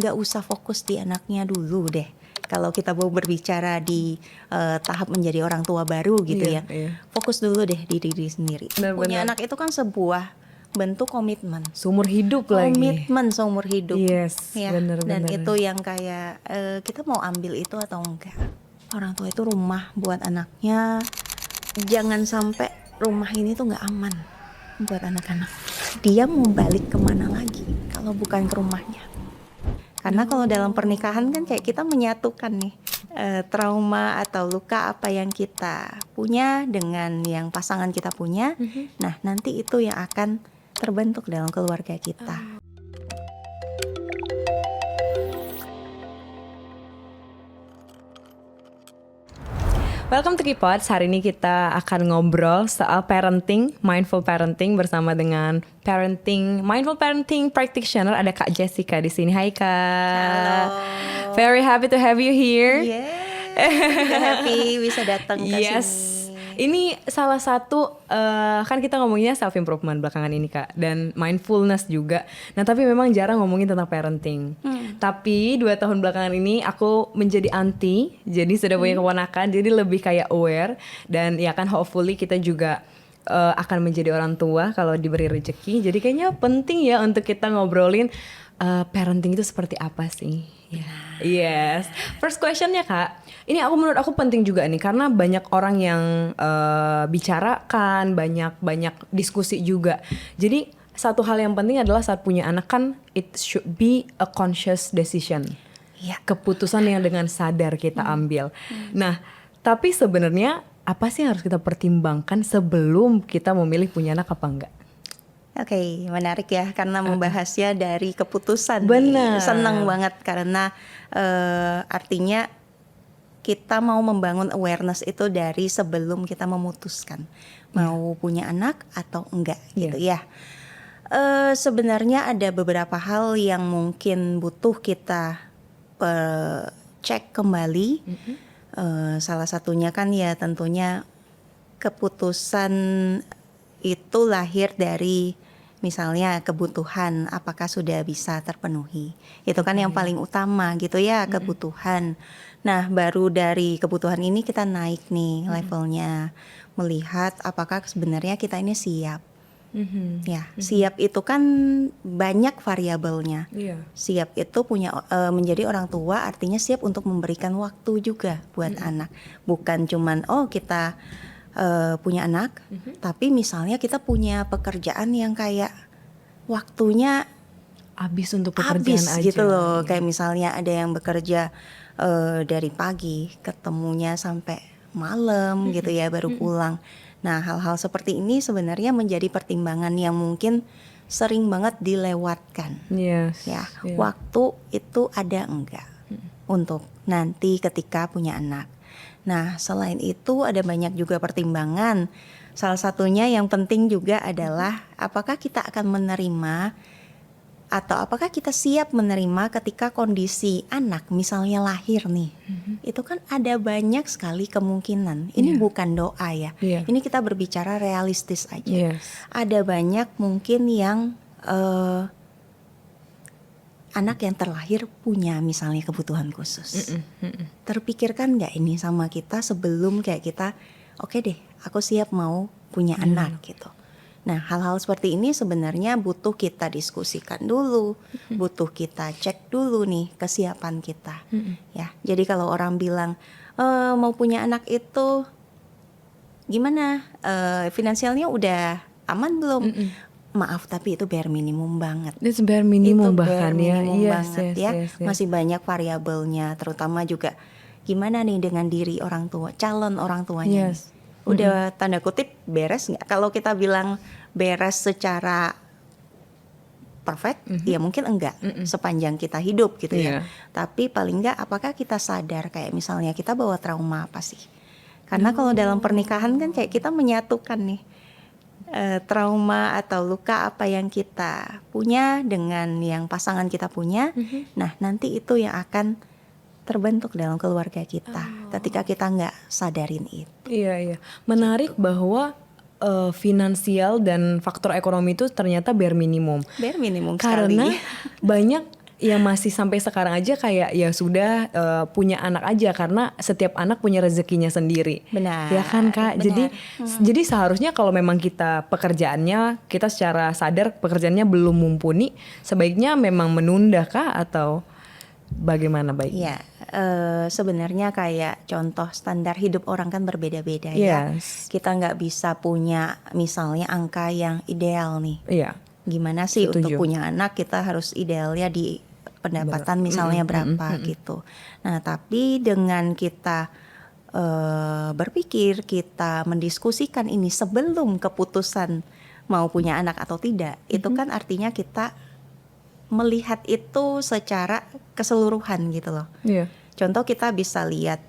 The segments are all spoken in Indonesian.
nggak usah fokus di anaknya dulu deh. Kalau kita mau berbicara di tahap menjadi orang tua baru gitu Iya, ya, iya. fokus dulu deh di diri sendiri. Benar-benar. Punya anak itu kan sebuah bentuk komitmen. Seumur hidup lagi. Komitmen seumur hidup. Yes, Ya, benar-benar. dan itu yang kayak kita mau ambil itu atau enggak. Orang tua itu rumah buat anaknya. Jangan sampai rumah ini tuh nggak aman buat anak-anak. Dia mau balik kemana lagi kalau bukan ke rumahnya? Karena kalau dalam pernikahan kan kayak kita menyatukan nih trauma atau luka apa yang kita punya dengan yang pasangan kita punya. Nah, nanti itu yang akan terbentuk dalam keluarga kita. Welcome to Kipods. Hari ini kita akan ngobrol soal parenting, mindful parenting bersama dengan mindful parenting practitioner. Ada Kak Jessica di sini. Hai Kak. Halo. Very happy to have you here. Happy bisa datang ke sini. Ini salah satu kan kita ngomonginnya self improvement belakangan ini Kak, dan mindfulness juga. Nah tapi memang jarang ngomongin tentang parenting. Tapi 2 tahun belakangan ini aku menjadi auntie, jadi sudah punya keponakan, jadi lebih kayak aware. Dan ya kan hopefully kita juga akan menjadi orang tua kalau diberi rezeki. Jadi kayaknya penting ya untuk kita ngobrolin parenting itu seperti apa sih? Yes. First questionnya Kak, ini menurut aku penting juga nih karena banyak orang yang bicarakan, banyak diskusi juga. Jadi satu hal yang penting adalah saat punya anak kan it should be a conscious decision. Ya. Keputusan yang dengan sadar kita ambil. Nah, tapi sebenarnya apa sih yang harus kita pertimbangkan sebelum kita memilih punya anak apa enggak? Oke, menarik ya karena membahasnya dari keputusan. Benar. Senang banget karena artinya kita mau membangun awareness itu dari sebelum kita memutuskan mau punya anak atau enggak gitu ya. Sebenarnya ada beberapa hal yang mungkin butuh kita cek kembali. Salah satunya kan ya tentunya keputusan itu lahir dari misalnya kebutuhan apakah sudah bisa terpenuhi. Itu kan yang paling utama gitu ya, kebutuhan. Nah, baru dari kebutuhan ini kita naik nih levelnya, melihat apakah sebenarnya kita ini siap. Ya, siap itu kan banyak variabelnya. Siap itu menjadi orang tua artinya siap untuk memberikan waktu juga buat anak. Bukan cuman kita punya anak, tapi misalnya kita punya pekerjaan yang kayak waktunya Habis untuk pekerjaan aja gitu loh. Kayak misalnya ada yang bekerja dari pagi ketemunya sampai malam gitu ya baru pulang. Nah, hal-hal seperti ini sebenarnya menjadi pertimbangan yang mungkin sering banget dilewatkan. Waktu itu ada enggak untuk nanti ketika punya anak. Nah, selain itu ada banyak juga pertimbangan. Salah satunya yang penting juga adalah apakah kita akan menerima atau apakah kita siap menerima ketika kondisi anak misalnya lahir nih. Itu kan ada banyak sekali kemungkinan. Ini bukan doa ya. Ini kita berbicara realistis aja. Ada banyak mungkin yang anak yang terlahir punya misalnya kebutuhan khusus. Terpikirkan nggak ini sama kita sebelum kayak kita, oke deh, aku siap mau punya anak gitu. Nah, hal-hal seperti ini sebenarnya butuh kita diskusikan dulu, butuh kita cek dulu nih kesiapan kita. Ya, jadi kalau orang bilang mau punya anak itu gimana? Finansialnya udah aman belum? Maaf, tapi itu bare minimum banget. Itu bare minimum bahkan ya. Yes. Masih banyak variabelnya, terutama juga gimana nih dengan diri orang tua, calon orang tuanya. Udah tanda kutip beres nggak? Kalau kita bilang beres secara perfect, ya mungkin enggak sepanjang kita hidup gitu ya. Tapi paling enggak, apakah kita sadar kayak misalnya kita bawa trauma apa sih? Karena kalau dalam pernikahan kan kayak kita menyatukan nih trauma atau luka apa yang kita punya dengan yang pasangan kita punya. Nah, nanti itu yang akan terbentuk dalam keluarga kita ketika kita nggak sadarin itu. Iya. Menarik bahwa finansial dan faktor ekonomi itu ternyata bare minimum. Bare minimum karena sekali. banyak yang masih sampai sekarang aja kayak ya sudah punya anak aja karena setiap anak punya rezekinya sendiri. Benar, Ya kan Kak. benar. Jadi seharusnya kalau memang kita pekerjaannya kita secara sadar pekerjaannya belum mumpuni, sebaiknya memang menunda kah atau bagaimana baiknya? Ya, sebenarnya kayak contoh standar hidup orang kan berbeda-beda ya. Yes. Kita nggak bisa punya misalnya angka yang ideal nih. Iya. Gimana sih Setuju. untuk punya anak kita harus idealnya di pendapatan misalnya berapa gitu. Nah, tapi dengan kita berpikir, kita mendiskusikan ini sebelum keputusan mau punya anak atau tidak, itu kan artinya kita melihat itu secara keseluruhan gitu loh. Iya. Contoh kita bisa lihat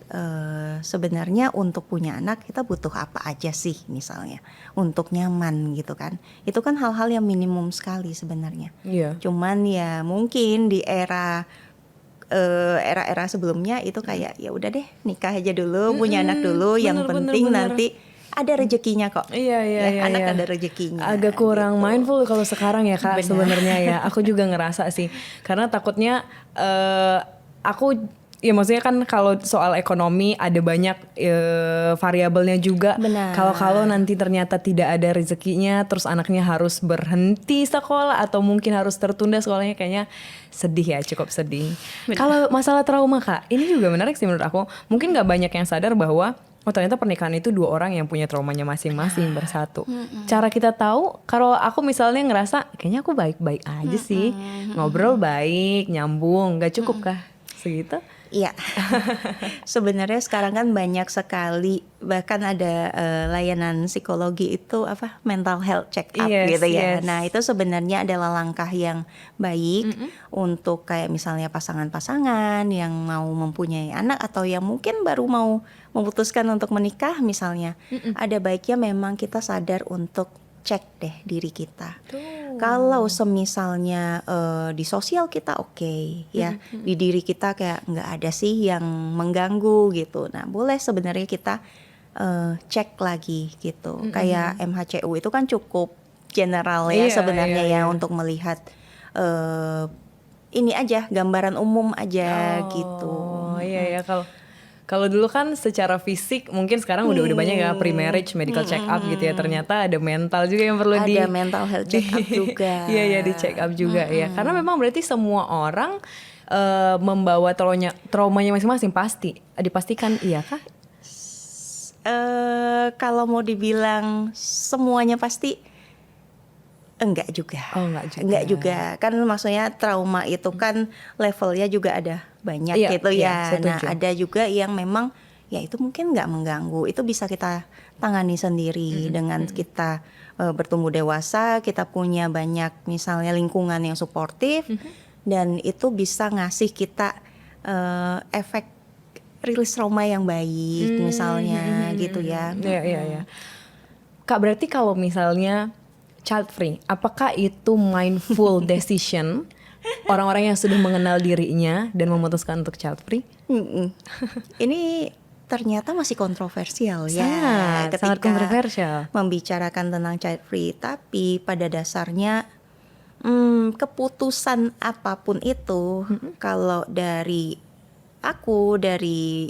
sebenarnya untuk punya anak kita butuh apa aja sih misalnya untuk nyaman gitu kan. Itu kan hal-hal yang minimum sekali sebenarnya. Iya. Cuman ya mungkin di era-era sebelumnya itu kayak ya udah deh nikah aja dulu, punya anak dulu, yang bener, penting bener. nanti ada rezekinya kok. Iya, iya, Ya, iya, anak iya. ada rezekinya. Agak kurang gitu. mindful kalau sekarang ya Kak Benar. sebenarnya ya. Aku juga ngerasa sih. Karena takutnya aku ya maksudnya kan kalau soal ekonomi ada banyak variabelnya juga. Benar. Kalau nanti ternyata tidak ada rezekinya, terus anaknya harus berhenti sekolah atau mungkin harus tertunda sekolahnya, kayaknya sedih ya, cukup sedih. Kalau masalah trauma Kak, ini juga menarik sih menurut aku. Mungkin nggak banyak yang sadar bahwa oh ternyata pernikahan itu dua orang yang punya traumanya masing-masing bersatu. Cara kita tahu, kalau aku misalnya ngerasa kayaknya aku baik-baik aja sih, ngobrol baik, nyambung, nggak cukup kah segitu? Iya, sebenarnya sekarang kan banyak sekali, bahkan ada layanan psikologi itu apa mental health check up Yes, gitu ya. yes. Nah itu sebenarnya adalah langkah yang baik untuk kayak misalnya pasangan-pasangan yang mau mempunyai anak atau yang mungkin baru mau memutuskan untuk menikah misalnya. Ada baiknya memang kita sadar untuk cek deh diri kita. Kalau semisalnya di sosial kita oke, ya, di diri kita kayak nggak ada sih yang mengganggu gitu. Nah boleh sebenarnya kita cek lagi gitu. Kayak MHCU itu kan cukup general ya Iya, sebenarnya iya, ya iya. untuk melihat ini aja gambaran umum aja gitu. Oh iya ya, kalau dulu kan secara fisik mungkin sekarang udah banyak ya pre-marriage medical check up gitu ya. Ternyata ada mental juga yang perlu Ada mental health check up juga. Iya ya, di check up juga ya. Karena memang berarti semua orang membawa traumanya masing-masing, pasti dipastikan iya kah? Kalau mau dibilang semuanya pasti enggak juga. Oh, enggak juga. Enggak juga. Kan maksudnya trauma itu kan levelnya juga ada banyak Iya, gitu iya, ya. Nah, setuju. ada juga yang memang ya itu mungkin enggak mengganggu. Itu bisa kita tangani sendiri dengan kita bertumbuh dewasa, kita punya banyak misalnya lingkungan yang suportif dan itu bisa ngasih kita efek rilis trauma yang baik misalnya gitu ya. Iya iya iya. Kak, berarti kalau misalnya child free, apakah itu mindful decision orang-orang yang sudah mengenal dirinya dan memutuskan untuk child free? Ini ternyata masih kontroversial ya Sangat ketika kontroversial. membicarakan tentang child free. Tapi pada dasarnya keputusan apapun itu, kalau dari aku, dari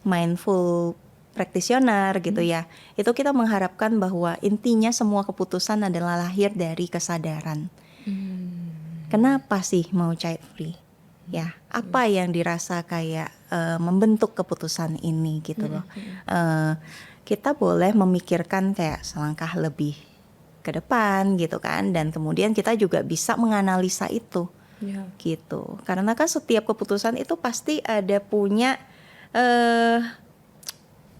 mindful practitioner gitu ya, itu kita mengharapkan bahwa intinya semua keputusan adalah lahir dari kesadaran. Kenapa sih mau child free? Ya, apa yang dirasa kayak membentuk keputusan ini gitu loh. Kita boleh memikirkan kayak selangkah lebih ke depan gitu kan, dan kemudian kita juga bisa menganalisa itu. Ya. Gitu. Karena kan setiap keputusan itu pasti ada punya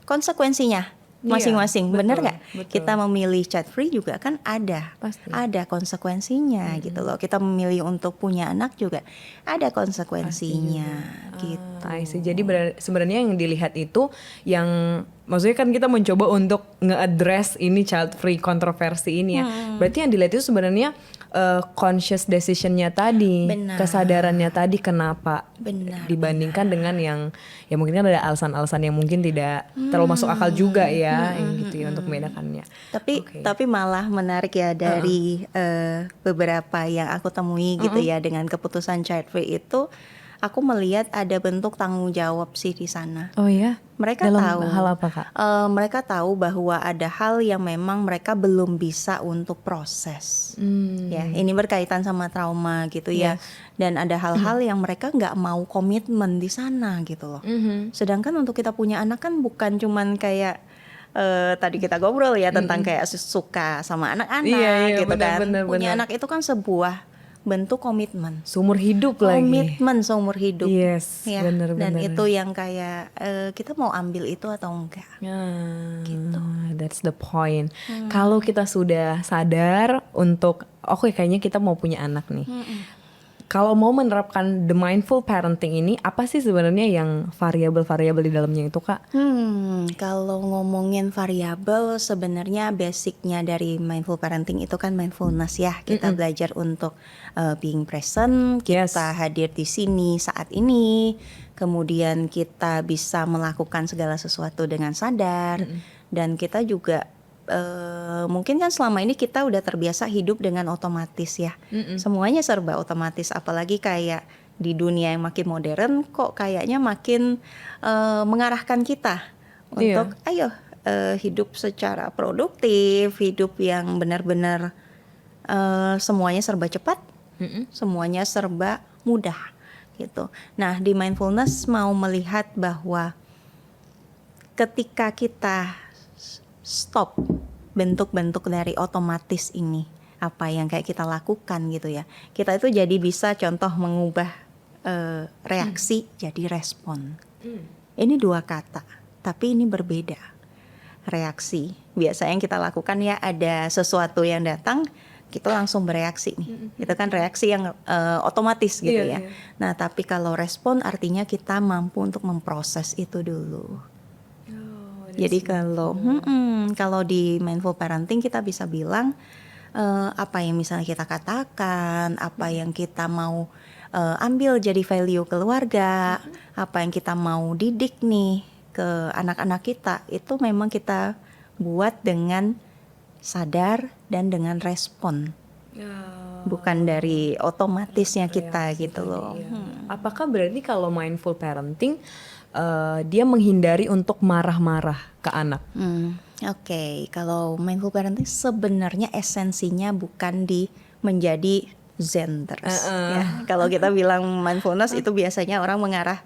konsekuensinya masing-masing, Iya, bener betul, nggak? betul. Kita memilih child free juga kan ada konsekuensinya gitu loh. Kita memilih untuk punya anak juga ada konsekuensinya gitu. I see. Jadi sebenarnya yang dilihat itu yang maksudnya kan kita mencoba untuk nge-address ini child free kontroversi ini ya. Berarti yang dilihat itu sebenarnya conscious decisionnya tadi, Benar. kesadarannya tadi kenapa Benar, dibandingkan dengan yang ya mungkin kan ada alasan-alasan yang mungkin tidak terlalu masuk akal juga ya, yang gitu ya untuk membedakannya. Tapi malah menarik ya dari beberapa yang aku temui gitu ya dengan keputusan child free itu, aku melihat ada bentuk tanggung jawab sih di sana. Oh ya? Mereka Dalam tahu hal apa Kak? mereka tahu bahwa ada hal yang memang mereka belum bisa untuk proses. Ya, ini berkaitan sama trauma gitu ya. Dan ada hal-hal yang mereka nggak mau komitmen di sana gitu loh. Sedangkan untuk kita punya anak kan bukan cuman kayak tadi kita ngobrol ya tentang kayak suka sama anak-anak Iya, gitu kan. benar, Punya benar. anak itu kan sebuah bentuk komitmen. Seumur hidup lagi. Komitmen seumur hidup. Yes, Ya, benar. dan itu yang kayak kita mau ambil itu atau enggak. Gitu. That's the point. Kalau kita sudah sadar untuk oke kayaknya kita mau punya anak nih. Kalau mau menerapkan the mindful parenting ini, apa sih sebenarnya yang variabel-variabel di dalamnya itu Kak? Kalau ngomongin variabel, sebenarnya basicnya dari mindful parenting itu kan mindfulness ya. Kita belajar untuk being present, kita hadir di sini saat ini, kemudian kita bisa melakukan segala sesuatu dengan sadar, dan kita juga mungkin kan selama ini kita udah terbiasa hidup dengan otomatis ya. Semuanya serba otomatis, apalagi kayak di dunia yang makin modern kok kayaknya makin mengarahkan kita untuk ayo hidup secara produktif, hidup yang benar-benar semuanya serba cepat, semuanya serba mudah gitu. Nah, di mindfulness mau melihat bahwa ketika kita stop bentuk-bentuk dari otomatis ini, apa yang kayak kita lakukan gitu ya, kita itu jadi bisa contoh mengubah reaksi jadi respon. Ini dua kata, tapi ini berbeda. Reaksi biasa yang kita lakukan ya, ada sesuatu yang datang kita langsung bereaksi nih, itu kan reaksi yang otomatis gitu ya. Nah, tapi kalau respon artinya kita mampu untuk memproses itu dulu. Jadi kalau di mindful parenting kita bisa bilang apa yang misalnya kita katakan, apa yang kita mau ambil jadi value keluarga, apa yang kita mau didik nih ke anak-anak kita, itu memang kita buat dengan sadar dan dengan respon, bukan dari otomatisnya kita gitu loh. Apakah berarti kalau mindful parenting dia menghindari untuk marah-marah ke anak? Oke, kalau mindful parenting sebenarnya esensinya bukan di menjadi zen terus. Ya. Kalau kita bilang mindfulness itu biasanya orang mengarah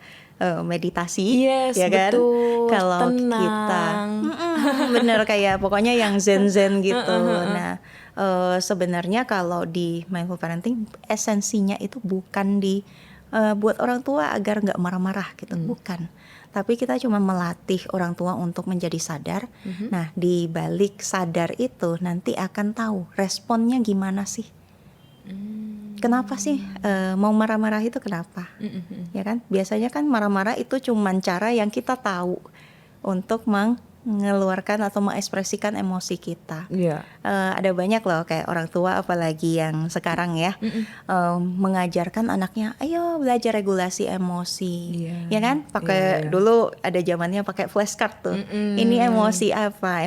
meditasi, ya kan? Betul. Kalau kita bener kayak pokoknya yang zen gitu. Nah, sebenarnya kalau di mindful parenting esensinya itu bukan di buat orang tua agar nggak marah-marah gitu, bukan. Tapi kita cuma melatih orang tua untuk menjadi sadar. Nah, di balik sadar itu nanti akan tahu responnya gimana sih. Kenapa sih mau marah-marah itu kenapa? Ya kan? Biasanya kan marah-marah itu cuma cara yang kita tahu untuk mengeluarkan atau mengekspresikan emosi kita. Ada banyak loh kayak orang tua apalagi yang sekarang ya mengajarkan anaknya, ayo belajar regulasi emosi, ya kan? Pakai dulu ada zamannya pakai flashcard tuh. Ini emosi apa?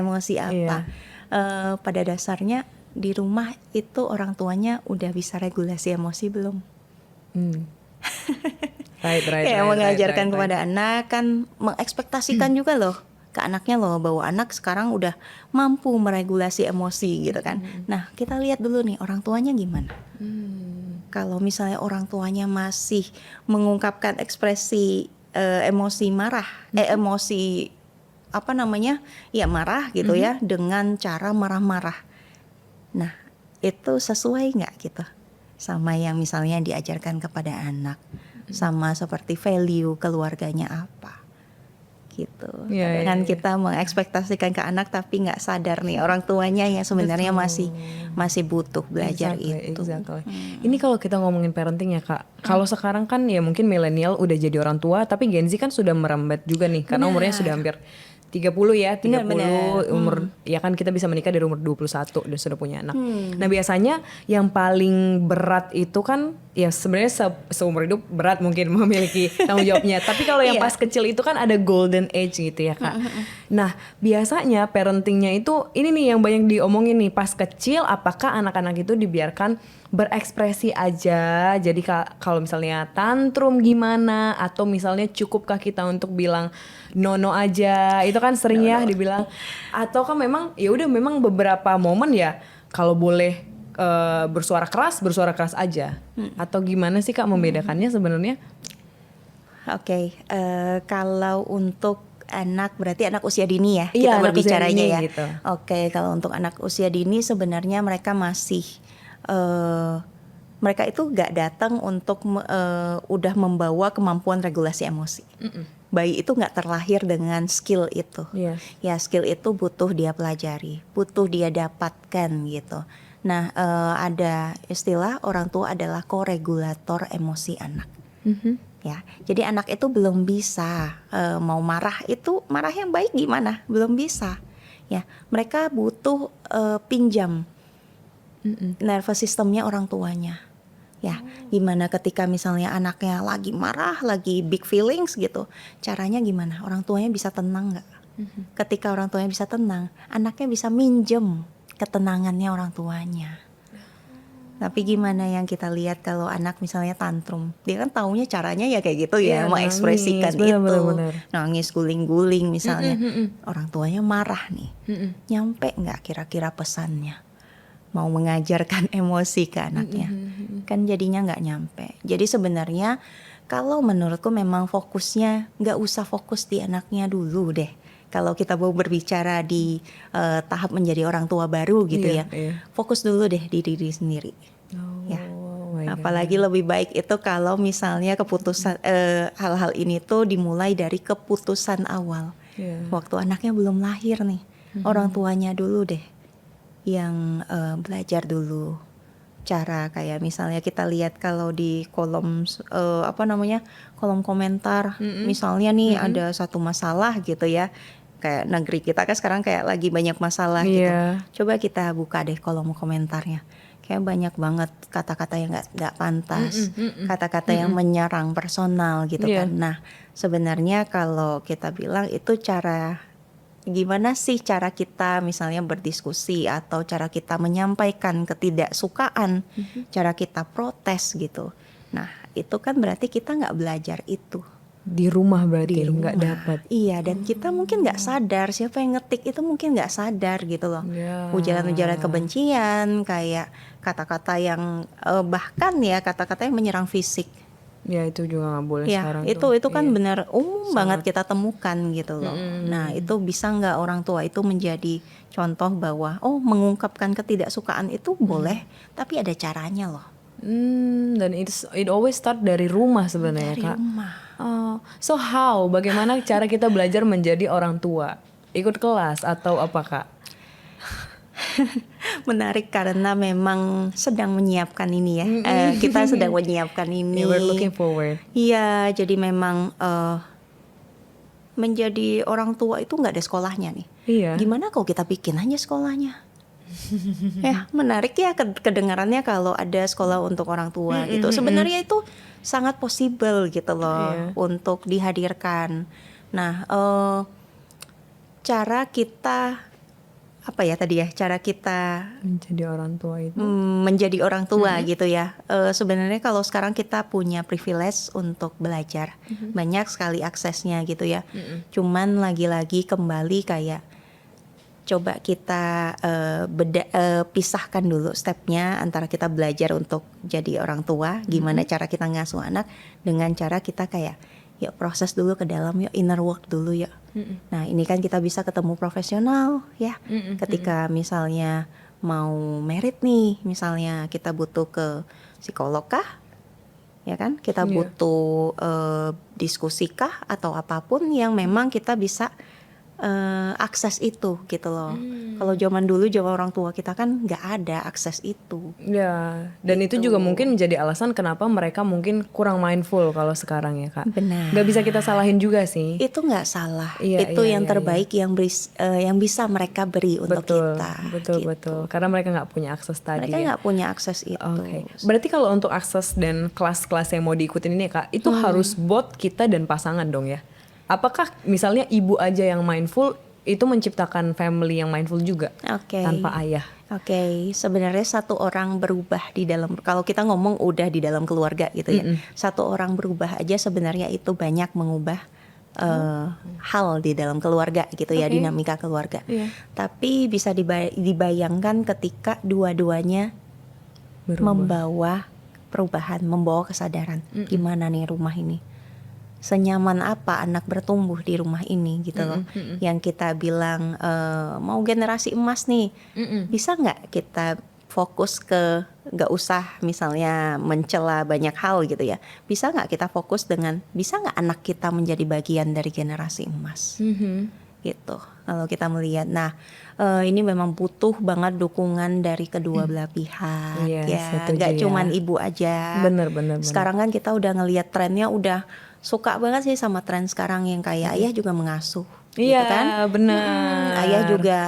Pada dasarnya di rumah itu orang tuanya udah bisa regulasi emosi belum? Kayak mengajarkan kepada anak kan, mengekspektasikan juga loh ke anaknya loh bahwa anak sekarang udah mampu meregulasi emosi gitu kan. Nah, kita lihat dulu nih orang tuanya gimana. Kalau misalnya orang tuanya masih mengungkapkan ekspresi emosi marah, emosi apa namanya, ya marah gitu ya, dengan cara marah-marah. Nah, itu sesuai nggak gitu sama yang misalnya diajarkan kepada anak, sama seperti value keluarganya apa gitu. Kadang kita mengekspektasikan ke anak tapi nggak sadar nih orang tuanya yang sebenarnya masih butuh belajar itu. Ini kalau kita ngomongin parenting ya Kak, kalau sekarang kan ya mungkin milenial udah jadi orang tua, tapi Gen Z kan sudah merambat juga nih karena umurnya sudah hampir 30 ya, 30 Benar-benar. umur ya kan kita bisa menikah dari umur 21 dan sudah punya anak. Nah, biasanya yang paling berat itu kan ya sebenarnya seumur hidup berat mungkin memiliki tanggung jawabnya. Tapi kalau yang Iya. pas kecil itu kan ada golden age gitu ya, Kak. Nah, biasanya parentingnya itu ini nih yang banyak diomongin nih, pas kecil apakah anak-anak itu dibiarkan berekspresi aja, jadi kalau misalnya tantrum gimana, atau misalnya cukupkah kita untuk bilang no aja, itu kan sering ya dibilang, atau kan memang ya udah memang beberapa momen ya kalau boleh bersuara keras aja, atau gimana sih Kak membedakannya sebenarnya? Oke, kalau untuk anak berarti anak usia dini ya Iya, kita anak usia berbicaranya dini ya. gitu. Oke, kalau untuk anak usia dini sebenarnya mereka masih mereka itu gak datang untuk udah membawa kemampuan regulasi emosi. Bayi itu gak terlahir dengan skill itu. Iya. Ya skill itu butuh dia pelajari, butuh dia dapatkan gitu. Nah ada istilah orang tua adalah koregulator emosi anak. Ya, jadi anak itu belum bisa mau marah itu marah yang baik gimana? Belum bisa. Ya, mereka butuh pinjam nervous systemnya orang tuanya. Ya, gimana ketika misalnya anaknya lagi marah, lagi big feelings gitu, caranya gimana? Orang tuanya bisa tenang nggak? Ketika orang tuanya bisa tenang, anaknya bisa minjem ketenangannya orang tuanya. Tapi gimana yang kita lihat kalau anak misalnya tantrum, dia kan taunya caranya ya kayak gitu ya, Iya, mengekspresikan nangis, itu, benar. nangis guling-guling misalnya, orang tuanya marah nih, nyampe nggak kira-kira pesannya, mau mengajarkan emosi ke anaknya, kan jadinya nggak nyampe. Jadi sebenarnya kalau menurutku memang fokusnya nggak usah fokus di anaknya dulu deh. Kalau kita mau berbicara di tahap menjadi orang tua baru gitu Iya, ya, iya. fokus dulu deh di diri sendiri. Ya. Oh my God. Apalagi lebih baik itu kalau misalnya keputusan hal-hal ini tuh dimulai dari keputusan awal. Iya. Waktu anaknya belum lahir nih, orang tuanya dulu deh yang belajar dulu cara kayak misalnya kita lihat kalau di kolom kolom komentar, misalnya nih ada satu masalah gitu ya. Kayak negeri kita kan sekarang kayak lagi banyak masalah gitu. Iya. Coba kita buka deh kolom komentarnya. Kayak banyak banget kata-kata yang nggak pantas, kata-kata yang menyerang personal gitu Iya. kan. Nah, sebenarnya kalau kita bilang itu cara gimana sih cara kita misalnya berdiskusi atau cara kita menyampaikan ketidaksukaan, cara kita protes gitu. Nah, itu kan berarti kita nggak belajar itu. Di rumah berarti Di nggak rumah. dapat. Iya, dan kita mungkin nggak sadar, siapa yang ngetik itu mungkin nggak sadar gitu loh. Ya. Ujaran-ujaran kebencian, kayak kata-kata yang bahkan ya kata-kata yang menyerang fisik. Ya itu juga nggak boleh Ya, sekarang itu kan Iya. benar umum banget kita temukan gitu loh. Nah, itu bisa nggak orang tua itu menjadi contoh bahwa mengungkapkan ketidaksukaan itu boleh, tapi ada caranya loh. Dan it always start dari rumah sebenarnya Dari Kak. rumah. Oh, so how? Bagaimana cara kita belajar menjadi orang tua? Ikut kelas atau apa Kak? Menarik karena memang sedang menyiapkan ini ya. Kita sedang menyiapkan ini. Yeah, we're looking forward. Iya, jadi memang menjadi orang tua itu nggak ada sekolahnya nih. Iya. Gimana kalau kita bikin aja sekolahnya? Ya, menarik ya kedengarannya kalau ada sekolah untuk orang tua gitu. Sebenarnya itu sangat possible gitu loh Iya. untuk dihadirkan. Nah, cara kita apa ya tadi ya? Cara kita Menjadi orang tua itu. menjadi orang tua gitu ya. Sebenarnya kalau sekarang kita punya privilege untuk belajar, banyak sekali aksesnya gitu ya. Cuman lagi-lagi kembali kayak coba kita pisahkan dulu stepnya antara kita belajar untuk jadi orang tua, gimana cara kita ngasuh anak, dengan cara kita kayak yuk proses dulu ke dalam, yuk inner work dulu yuk. Nah ini kan kita bisa ketemu profesional ya. Ketika misalnya mau merit nih, misalnya kita butuh ke psikolog kah? Ya kan, kita butuh diskusi kah atau apapun yang memang kita bisa akses itu gitu loh. Kalau zaman dulu, zaman orang tua kita kan nggak ada akses itu. Ya, dan itu juga mungkin menjadi alasan kenapa mereka mungkin kurang mindful kalau sekarang ya Kak. Benar. Gak bisa kita salahin juga sih. Itu nggak salah. Iya, Itu iya, yang iya, terbaik yang bisa mereka beri untuk kita. Betul, gitu. betul. Karena mereka nggak punya akses tadi Mereka ya. nggak punya akses itu. Oke. Berarti kalau untuk akses dan kelas-kelas yang mau diikutin ini Kak, itu harus both kita dan pasangan dong ya? Apakah misalnya ibu aja yang mindful itu menciptakan family yang mindful juga Oke. tanpa ayah? Oke, sebenarnya satu orang berubah di dalam, kalau kita ngomong udah di dalam keluarga gitu ya, satu orang berubah aja sebenarnya itu banyak mengubah hal di dalam keluarga gitu ya, Oke. dinamika keluarga. Iya. Tapi bisa dibayangkan ketika dua-duanya membawa perubahan, membawa kesadaran, gimana nih rumah ini, senyaman apa anak bertumbuh di rumah ini gitu loh. Yang kita bilang mau generasi emas nih, bisa nggak kita fokus ke, nggak usah misalnya mencela banyak hal gitu ya, bisa nggak kita fokus dengan, bisa nggak anak kita menjadi bagian dari generasi emas gitu. Kalau kita melihat, nah ini memang butuh banget dukungan dari kedua belah pihak. Iya, Ya setuju nggak ya. cuman ibu aja. Bener. Sekarang kan kita udah ngelihat trennya, udah suka banget sih sama tren sekarang yang kayak ayah juga mengasuh. Iya, gitu kan? benar. Ayah juga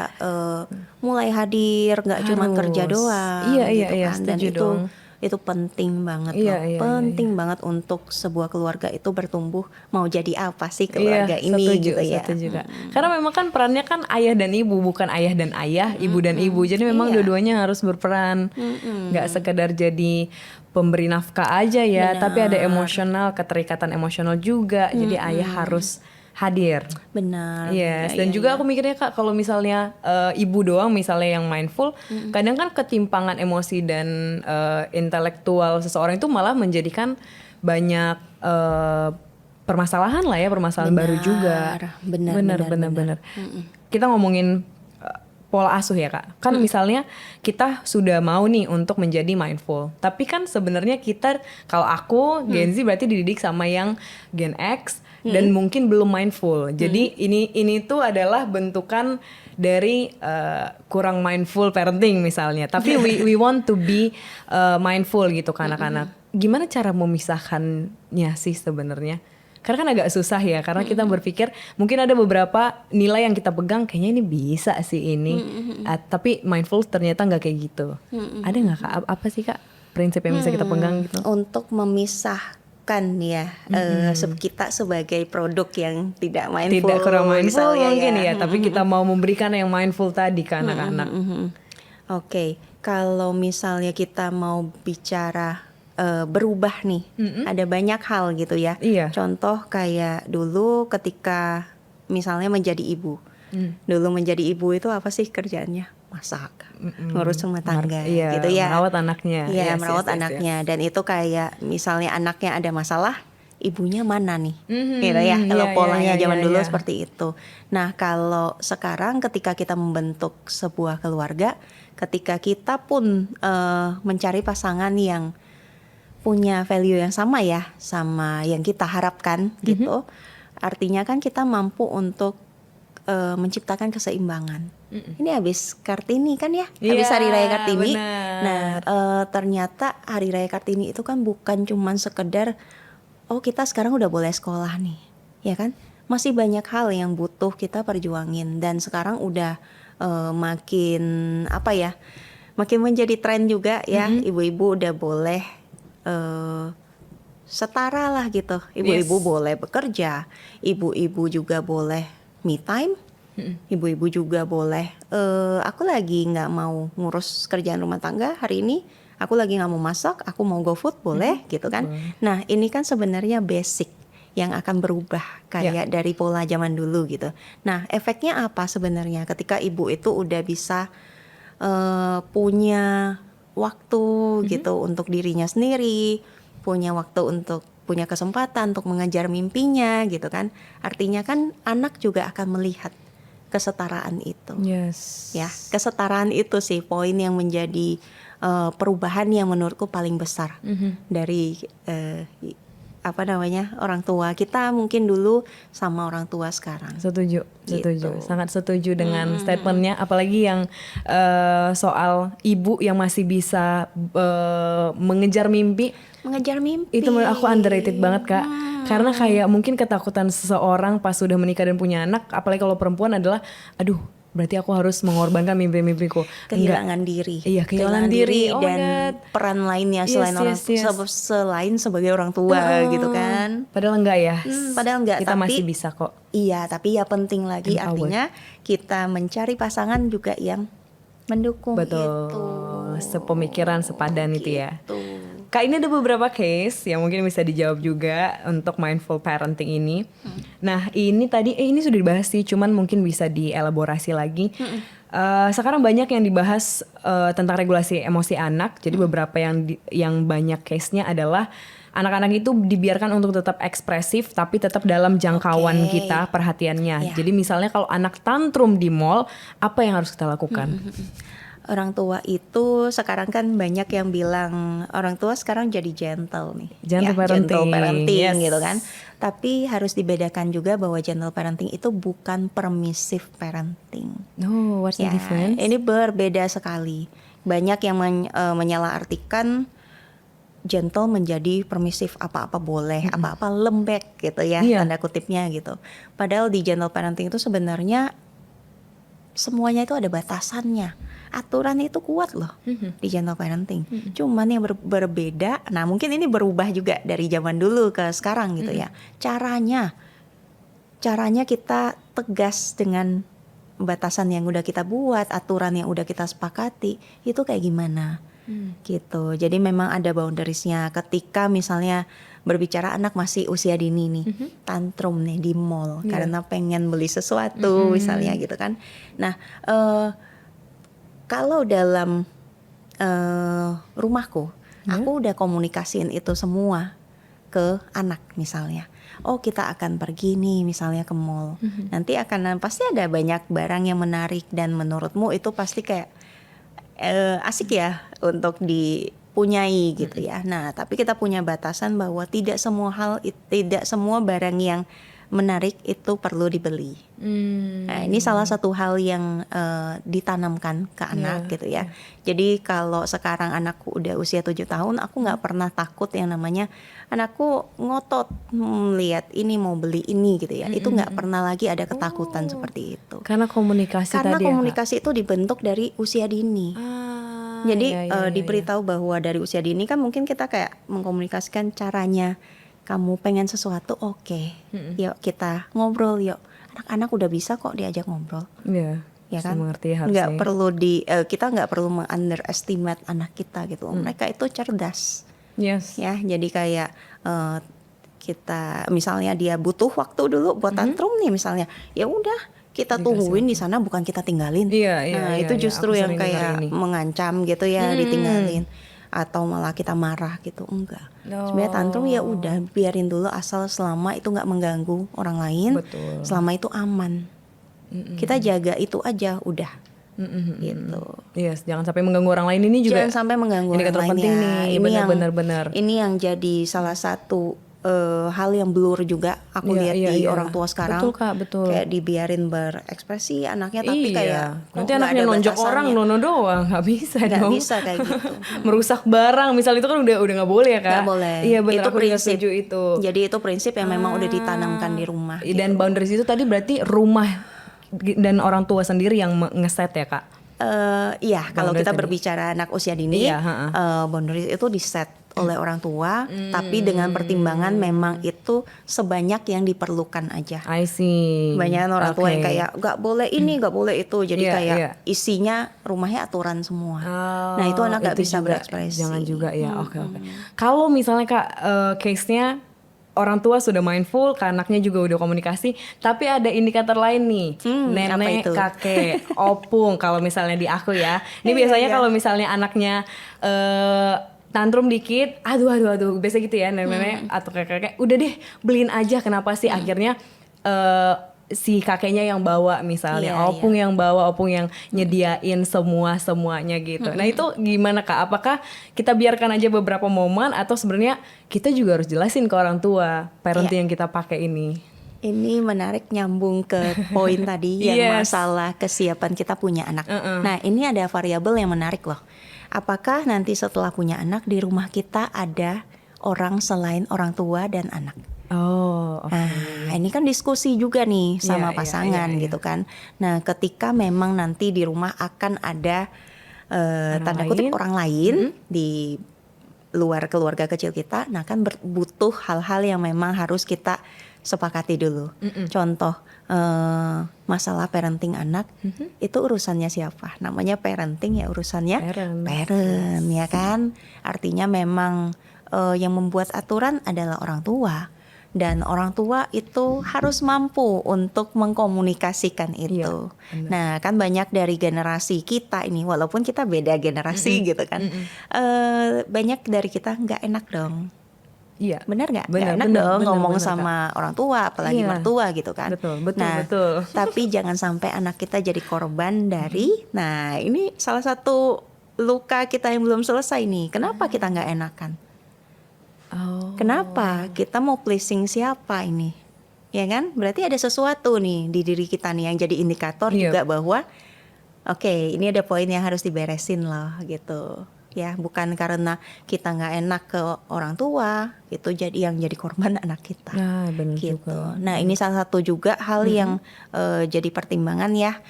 mulai hadir, nggak cuma Harus. kerja doang. Iya, gitu iya, kan? Dan setuju dong. itu penting banget Iya, loh. iya, Penting banget untuk sebuah keluarga itu bertumbuh. Mau jadi apa sih keluarga ini setuju, gitu ya? setuju, Kak. Karena memang kan perannya kan ayah dan ibu, bukan ayah dan ayah, ibu dan ibu. Jadi memang Iya. dua-duanya harus berperan. Nggak sekedar jadi pemberi nafkah aja ya, tapi ada emosional, keterikatan emosional juga. Jadi ayah harus hadir. Benar. Yes, Ya, dan ya, juga ya. aku mikirnya Kak, kalau misalnya ibu doang misalnya yang mindful, kadang kan ketimpangan emosi dan intelektual seseorang itu malah menjadikan banyak permasalahan lah ya, permasalahan baru juga. Benar. Kita ngomongin pola asuh ya Kak. Kan misalnya kita sudah mau nih untuk menjadi mindful. Tapi kan sebenarnya kita, kalau aku Gen Z berarti dididik sama yang Gen X dan mungkin belum mindful. Jadi ini tuh adalah bentukan dari kurang mindful parenting misalnya. Tapi we want to be mindful gitu ke anak-anak. Gimana cara memisahkannya sih sebenarnya? Karena kan agak susah ya, karena kita berpikir mungkin ada beberapa nilai yang kita pegang kayaknya ini bisa sih ini, tapi mindful ternyata nggak kayak gitu. Ada nggak Kak? Apa sih Kak prinsip yang bisa kita pegang gitu? Untuk memisahkan ya, kita sebagai produk yang tidak mindful, Tidak kurang mindful misalnya mungkin ya, tapi kita mau memberikan yang mindful tadi ke anak-anak. Oke, kalau misalnya kita mau bicara berubah nih, ada banyak hal gitu ya. Iya. Contoh kayak dulu ketika misalnya menjadi ibu. Dulu menjadi ibu itu apa sih kerjaannya? Masak, ngurus rumah tangga Iya, gitu ya. merawat anaknya. Iya, Yes, merawat yes, yes, anaknya. Dan itu kayak misalnya anaknya ada masalah, ibunya mana nih? Gitu ya. Iya, Kalau iya, polanya iya, zaman iya, dulu iya. seperti itu. Nah, kalau sekarang ketika kita membentuk sebuah keluarga, ketika kita pun mencari pasangan yang punya value yang sama ya, sama yang kita harapkan gitu. Artinya kan kita mampu untuk menciptakan keseimbangan. Ini habis Kartini kan ya, habis Iya, Hari Raya Kartini. benar. Nah, ternyata Hari Raya Kartini itu kan bukan cuman sekedar oh kita sekarang udah boleh sekolah nih, ya kan? Masih banyak hal yang butuh kita perjuangin, dan sekarang udah makin apa ya? Makin menjadi tren juga ya, ibu-ibu udah boleh setara lah gitu. Ibu-ibu Yes. boleh bekerja, ibu-ibu juga boleh me time, ibu-ibu juga boleh. Aku lagi nggak mau ngurus kerjaan rumah tangga hari ini. Aku lagi nggak mau masak, aku mau go food, boleh gitu kan? Nah ini kan sebenarnya basic yang akan berubah kayak dari pola zaman dulu gitu. Nah efeknya apa sebenarnya ketika ibu itu udah bisa punya waktu gitu untuk dirinya sendiri, punya waktu untuk punya kesempatan untuk mengejar mimpinya gitu kan. Artinya kan anak juga akan melihat kesetaraan itu. Yes. Ya, kesetaraan itu sih poin yang menjadi perubahan yang menurutku paling besar dari orang tua kita mungkin dulu sama orang tua sekarang. Setuju, Gitu. sangat setuju dengan statementnya. Apalagi yang soal ibu yang masih bisa mengejar mimpi. Itu menurut aku underrated banget Kak. Karena kayak mungkin ketakutan seseorang pas sudah menikah dan punya anak, apalagi kalau perempuan adalah, aduh berarti aku harus mengorbankan mimpi-mimpiku. Kehilangan diri. Iya, kehilangan diri. Oh my dan God. peran lainnya selain selain sebagai orang tua gitu kan. Padahal enggak ya. Padahal enggak, Kita tapi masih bisa kok. Iya, tapi ya penting lagi Empowered. artinya kita mencari pasangan juga yang mendukung Betul. itu. Sepemikiran, sepadan itu ya. Gitu. Kak, ini ada beberapa case yang mungkin bisa dijawab juga untuk mindful parenting ini. Nah, ini tadi ini sudah dibahas sih, cuman mungkin bisa dielaborasi lagi. Sekarang banyak yang dibahas tentang regulasi emosi anak. Jadi beberapa yang banyak case-nya adalah anak-anak itu dibiarkan untuk tetap ekspresif tapi tetap dalam jangkauan Oke. kita perhatiannya. Ya. Jadi misalnya kalau anak tantrum di mall, apa yang harus kita lakukan? Orang tua itu sekarang kan banyak yang bilang orang tua sekarang jadi gentle nih. Gentle gentle parenting, parenting yes. gitu kan. Tapi harus dibedakan juga bahwa gentle parenting itu bukan permissive parenting. No, what's the Ya, difference? ini berbeda sekali. Banyak yang menyalahartikan gentle menjadi permisif, apa-apa boleh, apa-apa lembek gitu ya, Iya. tanda kutipnya gitu. Padahal di gentle parenting itu sebenarnya semuanya itu ada batasannya. Aturan itu kuat loh di gentle parenting. Cuman yang berbeda, nah mungkin ini berubah juga dari zaman dulu ke sekarang gitu ya. Caranya kita tegas dengan batasan yang udah kita buat, aturan yang udah kita sepakati, itu kayak gimana gitu. Jadi memang ada boundariesnya. Ketika misalnya berbicara anak masih usia dini nih, tantrum nih di mall karena pengen beli sesuatu misalnya gitu kan. Nah, kalau dalam rumahku, aku udah komunikasiin itu semua ke anak misalnya. Oh, kita akan pergi nih misalnya ke mall. Nanti pasti ada banyak barang yang menarik dan menurutmu itu pasti kayak asik ya untuk dipunyai gitu ya. Nah, tapi kita punya batasan bahwa tidak semua barang yang menarik itu perlu dibeli. Nah, ini salah satu hal yang ditanamkan ke anak gitu ya. Jadi kalau sekarang anakku udah usia 7 tahun, aku nggak pernah takut yang namanya anakku ngotot lihat ini mau beli ini gitu ya. Itu nggak pernah lagi ada ketakutan seperti itu. Karena komunikasi Karena tadi komunikasi itu dibentuk dari usia dini. Jadi diberitahu bahwa dari usia dini kan mungkin kita kayak mengkomunikasikan caranya. Kamu pengen sesuatu, oke. Yuk kita ngobrol yuk. Anak-anak udah bisa kok diajak ngobrol. Iya. Ya bisa kan? mengerti Nggak harusnya. perlu kita nggak perlu underestimate anak kita gitu. Mereka itu cerdas. Yes. Ya, jadi kayak kita misalnya dia butuh waktu dulu buat tantrum nih misalnya. Ya udah, kita tungguin di sana, bukan kita tinggalin. Iya, Nah, itu justru aku yang sering dengar kayak ini. mengancam gitu ya, ditinggalin atau malah kita marah gitu. Enggak. Sebenarnya tantrum ya udah biarin dulu asal selama itu nggak mengganggu orang lain. Betul. Selama itu aman. Kita jaga itu aja udah. Gitu. Yes, jangan sampai mengganggu orang lain ini juga. Jangan sampai mengganggu ini orang lain penting ya. nih, Ini yang benar-benar. Ini yang jadi salah satu hal yang blur juga aku lihat di orang tua sekarang. Betul Kak, betul. Kayak dibiarin berekspresi anaknya tapi Iya. kayak Nanti kok nggak anaknya ada nonjok batasannya. orang, nono doang, nggak bisa Nggak dong. bisa kayak gitu. Merusak barang, misal itu kan udah nggak boleh ya Kak. Nggak boleh. Iya benar, Itu aku juga prinsip. setuju itu. Jadi itu prinsip yang memang udah ditanamkan di rumah. Dan boundaries itu tadi berarti rumah dan orang tua sendiri yang ngeset ya Kak. Iya, kalau Boundaries kita tadi. berbicara anak usia dini, Iya, boundaries itu diset oleh orang tua, tapi dengan pertimbangan memang itu sebanyak yang diperlukan aja. I see. Banyak orang tua yang Oke. kayak nggak boleh ini, nggak boleh itu, jadi Iya, kayak iya. isinya rumahnya aturan semua. Oh, Nah itu anak nggak itu bisa juga berekspresi. Jangan juga ya. Oke. Kalau misalnya Kak case-nya orang tua sudah mindful, anaknya juga udah komunikasi, tapi ada indikator lain nih, apa nenek, itu? kakek, opung. Kalau misalnya di aku ya, ini biasanya kalau misalnya anaknya tantrum dikit, aduh, biasa gitu ya nenek-nenek atau kakek-kakek, udah deh beliin aja. Kenapa sih akhirnya si kakeknya yang bawa misalnya, Iya, opung yang bawa, opung yang nyediain semuanya gitu. Nah itu gimana Kak? Apakah kita biarkan aja beberapa momen atau sebenarnya kita juga harus jelasin ke orang tua parenting yang kita pakai ini? Ini menarik nyambung ke poin tadi yang Yes. masalah kesiapan kita punya anak. Nah, ini ada variabel yang menarik loh. Apakah nanti setelah punya anak di rumah kita ada orang selain orang tua dan anak? Oh, oke. Nah, ini kan diskusi juga nih sama Iya, pasangan iya. gitu kan. Nah, ketika memang nanti di rumah akan ada Orang tanda kutip lain. orang lain di luar keluarga kecil kita, nah kan butuh hal-hal yang memang harus kita sepakati dulu. Contoh masalah parenting anak itu urusannya siapa? Namanya parenting ya urusannya Parent. parent ya kan. Artinya memang yang membuat aturan adalah orang tua. Dan orang tua itu harus mampu untuk mengkomunikasikan itu. benar. Nah, kan banyak dari generasi kita ini, walaupun kita beda generasi gitu kan, banyak dari kita nggak enak dong. Iya. Benar nggak? Nggak Benar, enak benar, dong benar, ngomong benar, sama orang tua, apalagi Iya. mertua gitu kan. Betul, Nah, betul. tapi jangan sampai anak kita jadi korban dari. Nah, ini salah satu luka kita yang belum selesai nih. Kenapa kita nggak enakan? Oh. Kenapa? Kita mau pleasing siapa ini? Ya kan? Berarti ada sesuatu nih di diri kita nih yang jadi indikator Iya. juga bahwa oke, ini ada poin yang harus diberesin loh gitu. Ya, bukan karena kita nggak enak ke orang tua, itu jadi yang jadi korban anak kita. Nah, benar Gitu. juga. Nah, ini salah satu juga hal yang jadi pertimbangan ya.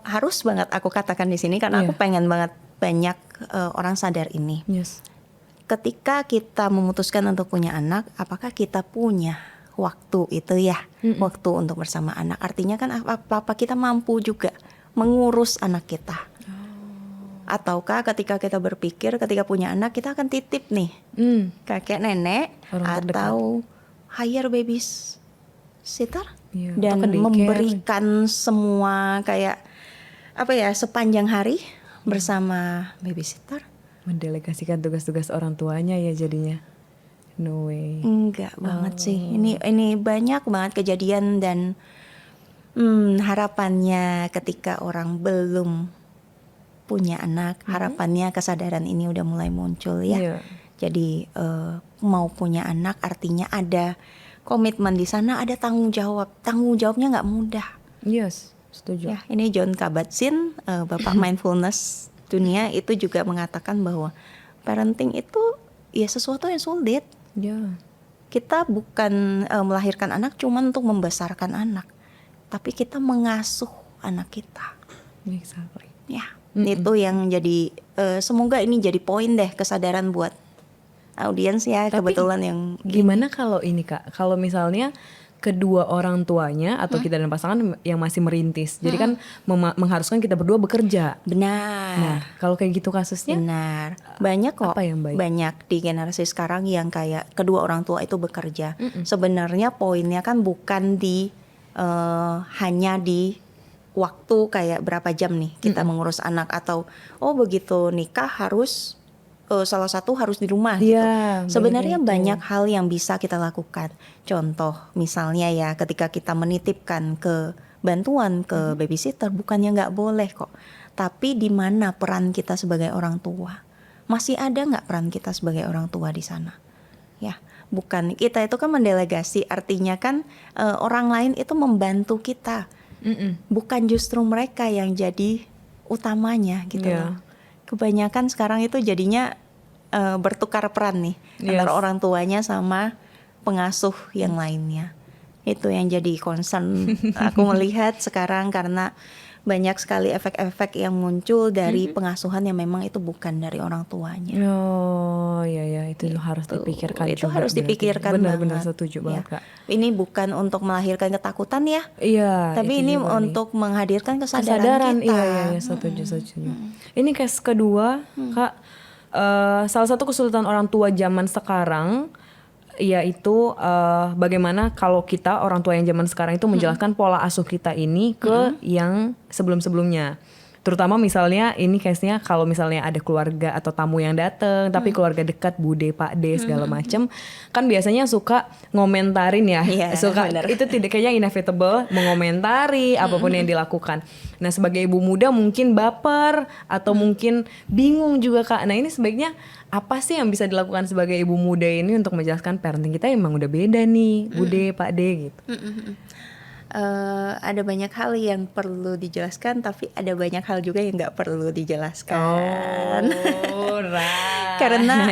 Harus banget aku katakan di sini karena Iya. aku pengen banget banyak orang sadar ini. Yes. Ketika kita memutuskan untuk punya anak, apakah kita punya waktu itu ya, waktu untuk bersama anak? Artinya kan apa kita mampu juga mengurus anak kita? Ataukah ketika kita berpikir ketika punya anak kita akan titip nih kakek nenek Orang terdekat. atau hire babysitter Iya, dan atau ke daycare. memberikan semua kayak apa ya sepanjang hari bersama babysitter? Mendelegasikan tugas-tugas orang tuanya ya jadinya. No way. Enggak banget sih. Ini banyak banget kejadian dan harapannya ketika orang belum punya anak, harapannya kesadaran ini udah mulai muncul ya. Iya. Jadi mau punya anak artinya ada komitmen di sana, ada tanggung jawab. Tanggung jawabnya nggak mudah. Yes, setuju. Ya, ini John Kabat-Zinn, Bapak mindfulness dunia itu juga mengatakan bahwa parenting itu ya sesuatu yang sulit. Ya. Kita bukan melahirkan anak cuma untuk membesarkan anak, tapi kita mengasuh anak kita. Exactly. Ya, itu yang jadi semoga ini jadi poin deh kesadaran buat audiens ya. Tapi kebetulan yang Gimana kalau ini Kak? Kalau misalnya kedua orang tuanya atau kita dan pasangan yang masih merintis. Jadi kan mengharuskan kita berdua bekerja. benar. Nah, kalau kayak gitu kasusnya Benar. Banyak kok. apa yang baik? Banyak di generasi sekarang yang kayak kedua orang tua itu bekerja. Sebenarnya poinnya kan bukan di hanya di waktu kayak berapa jam nih kita mengurus anak atau begitu nikah harus salah satu harus di rumah gitu. Iya, Sebenarnya begitu. banyak hal yang bisa kita lakukan. Contoh misalnya ya ketika kita menitipkan ke bantuan ke babysitter bukannya nggak boleh kok. Tapi di mana peran kita sebagai orang tua? Masih ada nggak peran kita sebagai orang tua di sana? Ya, bukan kita itu kan mendelegasi artinya kan orang lain itu membantu kita. Bukan justru mereka yang jadi utamanya gitu Iya. loh. Kebanyakan sekarang itu jadinya bertukar peran nih antara Yes. orang tuanya sama pengasuh yang lainnya. Itu yang jadi concern aku melihat sekarang karena banyak sekali efek-efek yang muncul dari pengasuhan yang memang itu bukan dari orang tuanya. Oh, iya itu harus dipikirkan Itu juga. harus berarti. dipikirkan Benar-benar banget. setuju Ya. banget Kak. Ini bukan untuk melahirkan ketakutan ya, Iya. tapi itu ini juga nih. untuk menghadirkan kesadaran kita. Iya setuju. Ini case kedua Kak, salah satu kesulitan orang tua zaman sekarang yaitu bagaimana kalau kita orang tua yang zaman sekarang itu menjelaskan pola asuh kita ini ke yang sebelum-sebelumnya. Terutama misalnya ini case-nya kalau misalnya ada keluarga atau tamu yang datang, tapi keluarga dekat, Bude, Pak D segala macem, kan biasanya suka ngomentarin ya, Iya, suka benar. itu tidak kayaknya inevitable mengomentari apapun yang dilakukan. Nah sebagai ibu muda mungkin baper atau mungkin bingung juga Kak. Nah ini sebaiknya apa sih yang bisa dilakukan sebagai ibu muda ini untuk menjelaskan parenting kita emang udah beda nih, Bude, Pak D gitu. Ada banyak hal yang perlu dijelaskan, tapi ada banyak hal juga yang nggak perlu dijelaskan. Oh, right. Karena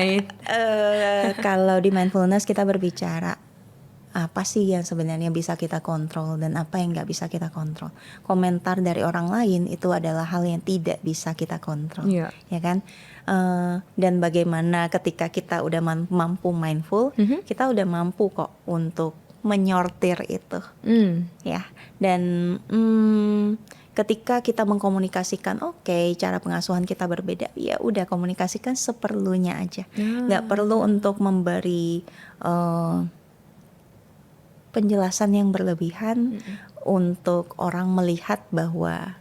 kalau di mindfulness kita berbicara apa sih yang sebenarnya bisa kita kontrol dan apa yang nggak bisa kita kontrol. Komentar dari orang lain itu adalah hal yang tidak bisa kita kontrol, Iya. ya kan? Dan bagaimana ketika kita udah mampu mindful, kita udah mampu kok untuk menyortir itu. Ya, dan ketika kita mengkomunikasikan, oke, cara pengasuhan kita berbeda, ya udah komunikasikan seperlunya aja, nggak perlu untuk memberi penjelasan yang berlebihan untuk orang melihat bahwa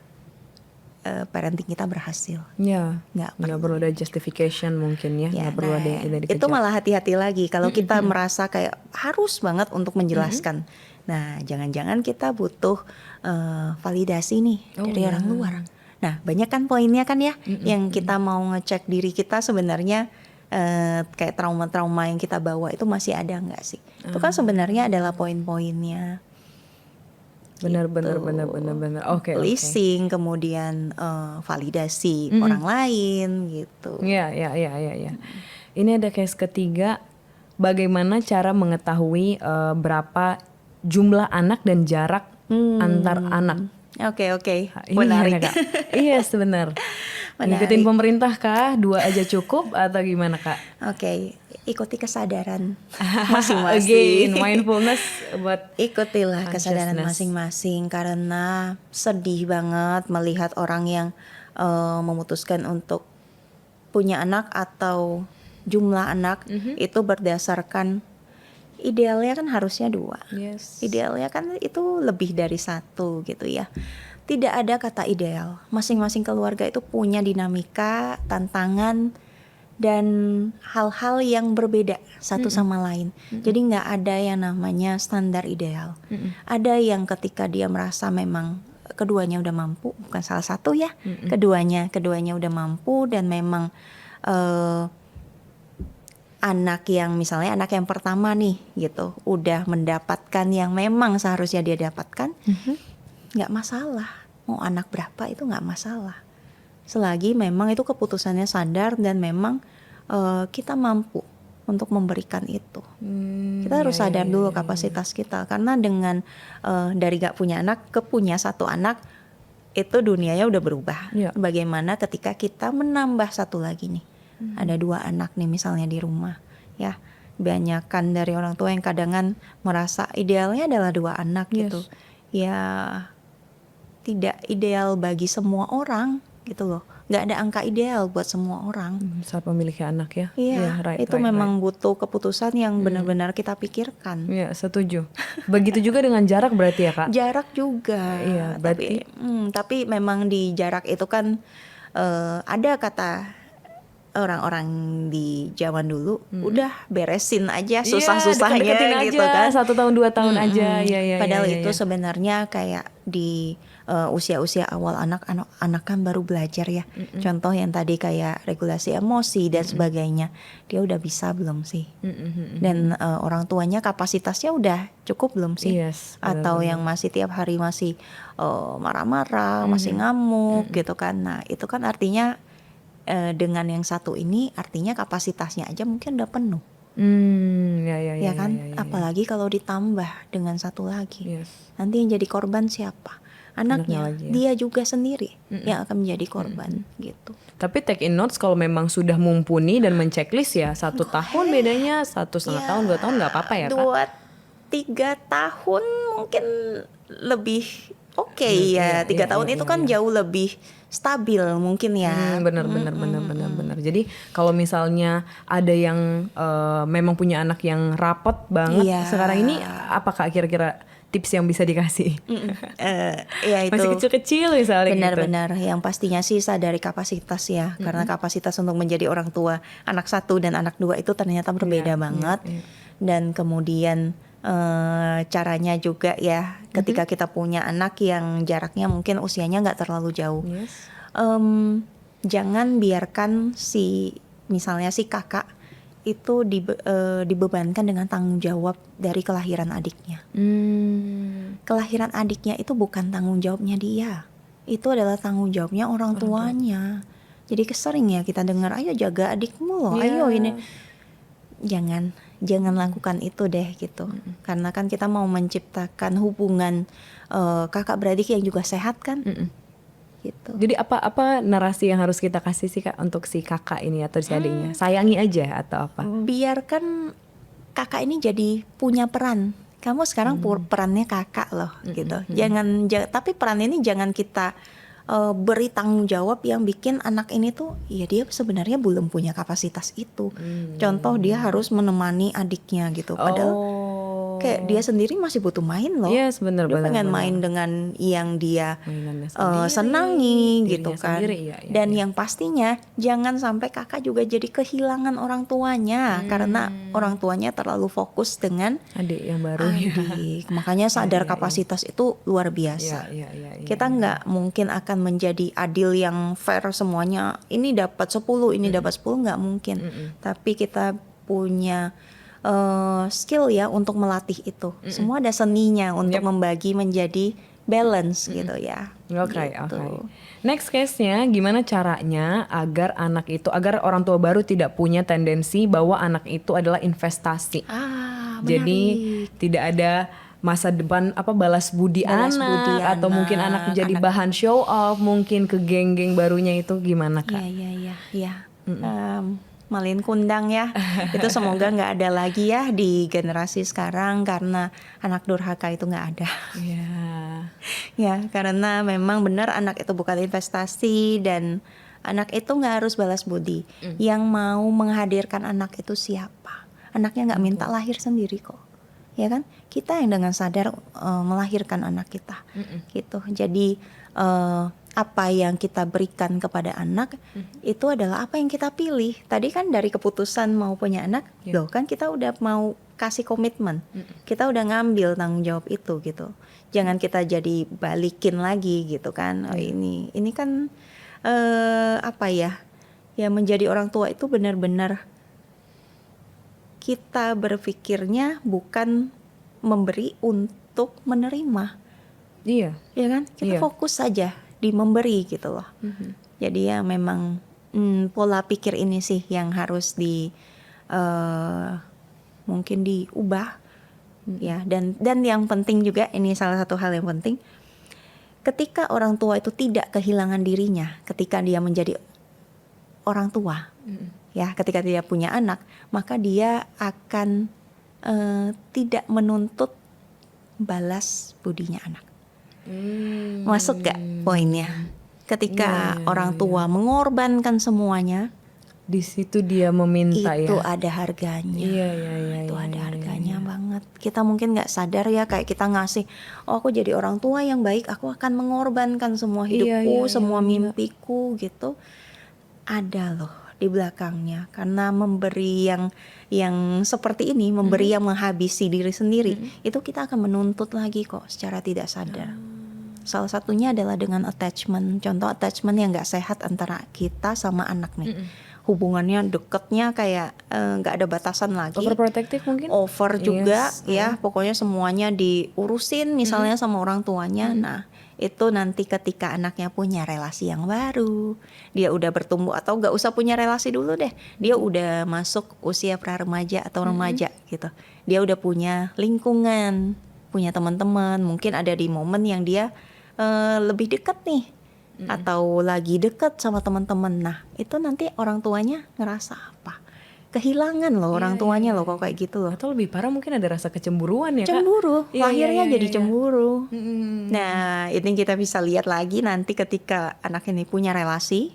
parenting kita berhasil. Ya, Nggak nggak perlu ada justification mungkin ya, nggak perlu ada yang dikejar. itu malah hati-hati lagi kalau kita merasa kayak harus banget untuk menjelaskan. Nah, jangan-jangan kita butuh validasi nih dari orang luar. Nah, banyak kan poinnya kan ya, yang kita mau ngecek diri kita sebenarnya kayak trauma-trauma yang kita bawa itu masih ada nggak sih? Itu kan sebenarnya adalah poin-poinnya. Benar. Oke. Listening, kemudian validasi orang lain gitu. Iya. Ini ada case ketiga, bagaimana cara mengetahui berapa jumlah anak dan jarak antar anak. Oke. Ini Menarik. gimana, Kak? Iya, sebenarnya. Ngikutin pemerintah kah? 2 aja cukup atau gimana Kak? Oke, ikuti kesadaran masing-masing. Again, mindfulness buat Ikutilah kesadaran consciousness. masing-masing karena sedih banget melihat orang yang memutuskan untuk punya anak atau jumlah anak itu berdasarkan idealnya kan harusnya 2. Yes. Idealnya kan itu lebih dari 1 gitu ya. Tidak ada kata ideal. Masing-masing keluarga itu punya dinamika, tantangan, dan hal-hal yang berbeda satu sama lain. Jadi nggak ada yang namanya standar ideal. Ada yang ketika dia merasa memang keduanya udah mampu, bukan salah satu ya, keduanya udah mampu dan memang anak yang misalnya anak yang pertama nih gitu, udah mendapatkan yang memang seharusnya dia dapatkan. Nggak masalah, mau anak berapa itu nggak masalah, selagi memang itu keputusannya sadar dan memang kita mampu untuk memberikan itu. Kita harus sadar dulu kapasitas kita, karena dengan dari nggak punya anak ke punya 1 anak itu dunianya udah berubah. Bagaimana ketika kita menambah 1 lagi nih, ada 2 anak nih misalnya di rumah, ya banyakan dari orang tua yang kadangan merasa idealnya adalah 2 anak gitu, ya tidak ideal bagi semua orang gitu loh. Nggak ada angka ideal buat semua orang saat memiliki anak ya. Iya, itu memang butuh keputusan yang benar-benar kita pikirkan. Iya, setuju. Begitu juga dengan jarak berarti ya Kak? Jarak juga. Iya, berarti. Tapi memang di jarak itu kan ada kata orang-orang di zaman dulu, udah beresin aja susah-susahnya gitu kan. 1 tahun 2 tahun aja. Padahal itu sebenarnya kayak di usia-usia awal anak kan baru belajar ya. Contoh yang tadi kayak regulasi emosi dan sebagainya, dia udah bisa belum sih? Dan orang tuanya kapasitasnya udah cukup belum sih? Atau yang masih tiap hari masih marah-marah, masih ngamuk gitu kan. Nah itu kan artinya dengan yang 1 ini artinya kapasitasnya aja mungkin udah penuh. Ya kan? Apalagi kalau ditambah dengan 1 lagi. Nanti yang jadi korban siapa? Anaknya lagi, dia juga sendiri yang akan menjadi korban gitu. Tapi take in notes kalau memang sudah mumpuni dan menceklis ya 1 tahun bedanya, 1,5 tahun 2 tahun nggak apa-apa ya Kak? 2-3 tahun mungkin lebih oke ya. 3 tahun itu kan jauh lebih stabil mungkin ya. Benar. Jadi kalau misalnya ada yang memang punya anak yang rapet banget sekarang ini, apakah kira-kira tips yang bisa dikasih? Ya itu Masih kecil-kecil misalnya gitu. benar-benar yang pastinya sih sadari kapasitas ya, karena kapasitas untuk menjadi orang tua anak 1 dan anak 2 itu ternyata berbeda banget. Dan kemudian caranya juga ya ketika kita punya anak yang jaraknya mungkin usianya nggak terlalu jauh. Jangan biarkan misalnya si kakak itu dibebankan dengan tanggung jawab dari kelahiran adiknya. Kelahiran adiknya itu bukan tanggung jawabnya dia, itu adalah tanggung jawabnya orang tuanya. Jadi sering ya kita dengar, ayo jaga adikmu loh, ayo ini. Jangan lakukan itu deh gitu. Karena kan kita mau menciptakan hubungan kakak beradik yang juga sehat kan. Gitu. Jadi apa narasi yang harus kita kasih sih Kak untuk si kakak ini atau si adiknya? Sayangi aja atau apa? Biarkan kakak ini jadi punya peran. Kamu sekarang perannya kakak loh gitu. Tapi peran ini jangan kita beri tanggung jawab yang bikin anak ini tuh ya dia sebenarnya belum punya kapasitas itu. Contoh dia harus menemani adiknya gitu. Padahal kayak dia sendiri masih butuh main loh. Yes, bener, dia pengen main dengan yang dia senangi gitu kan. Dan yang pastinya jangan sampai kakak juga jadi kehilangan orang tuanya karena orang tuanya terlalu fokus dengan adik yang baru. Makanya sadar kapasitas itu luar biasa. Kita nggak mungkin akan menjadi adil yang fair semuanya. Ini dapat 10, ini dapat 10, nggak mungkin. Tapi kita punya skill ya untuk melatih itu. Semua ada seninya untuk membagi menjadi balance gitu ya. Oke. Next case-nya, gimana caranya agar orang tua baru tidak punya tendensi bahwa anak itu adalah investasi. Jadi tidak ada masa depan balas budi anak atau mungkin anak jadi bahan show off mungkin ke geng-geng barunya itu gimana Kak? Iya. Malin kundang ya. Itu semoga nggak ada lagi ya di generasi sekarang karena anak durhaka itu nggak ada. Ya, karena memang benar anak itu bukan investasi dan anak itu nggak harus balas budi. Yang mau menghadirkan anak itu siapa? Anaknya nggak minta lahir sendiri kok. Ya kan? Kita yang dengan sadar melahirkan anak kita. Gitu. Jadi apa yang kita berikan kepada anak itu adalah apa yang kita pilih. Tadi kan dari keputusan mau punya anak, loh kan kita udah mau kasih komitmen, kita udah ngambil tanggung jawab itu gitu. Jangan kita jadi balikin lagi gitu kan. Ini kan ya menjadi orang tua itu benar-benar kita berpikirnya bukan memberi untuk menerima. Iya kan? Kita fokus saja di memberi gitu loh. Jadi ya memang pola pikir ini sih yang harus mungkin diubah ya. Dan yang penting juga, ini salah satu hal yang penting, ketika orang tua itu tidak kehilangan dirinya ketika dia menjadi orang tua. Ya, ketika dia punya anak, maka dia akan tidak menuntut balas budinya anak. Masuk gak poinnya? Ketika orang tua mengorbankan semuanya, di situ dia meminta itu ada harganya. Itu ada harganya banget. Kita mungkin nggak sadar ya, kayak kita ngasih, aku jadi orang tua yang baik, aku akan mengorbankan semua hidupku, semua mimpiku gitu. Ada loh di belakangnya, karena memberi yang seperti ini, memberi yang menghabisi diri sendiri, itu kita akan menuntut lagi kok secara tidak sadar. Salah satunya adalah dengan attachment. Contoh attachment yang nggak sehat antara kita sama anak nih. Hubungannya deketnya kayak nggak ada batasan lagi. Overprotective mungkin? Over juga ya. Pokoknya semuanya diurusin misalnya sama orang tuanya. Nah itu nanti ketika anaknya punya relasi yang baru, dia udah bertumbuh atau nggak usah punya relasi dulu deh. Dia udah masuk usia pra-remaja atau remaja gitu. Dia udah punya lingkungan, punya teman-teman. Mungkin ada di momen yang dia lebih dekat nih, atau lagi dekat sama teman-teman. Nah itu nanti orang tuanya ngerasa apa? Kehilangan loh orang tuanya loh kalau kayak gitu loh. Atau lebih parah mungkin ada rasa kecemburuan ya Kak? Cemburu, lahirnya jadi cemburu. Nah ini kita bisa lihat lagi nanti ketika anak ini punya relasi,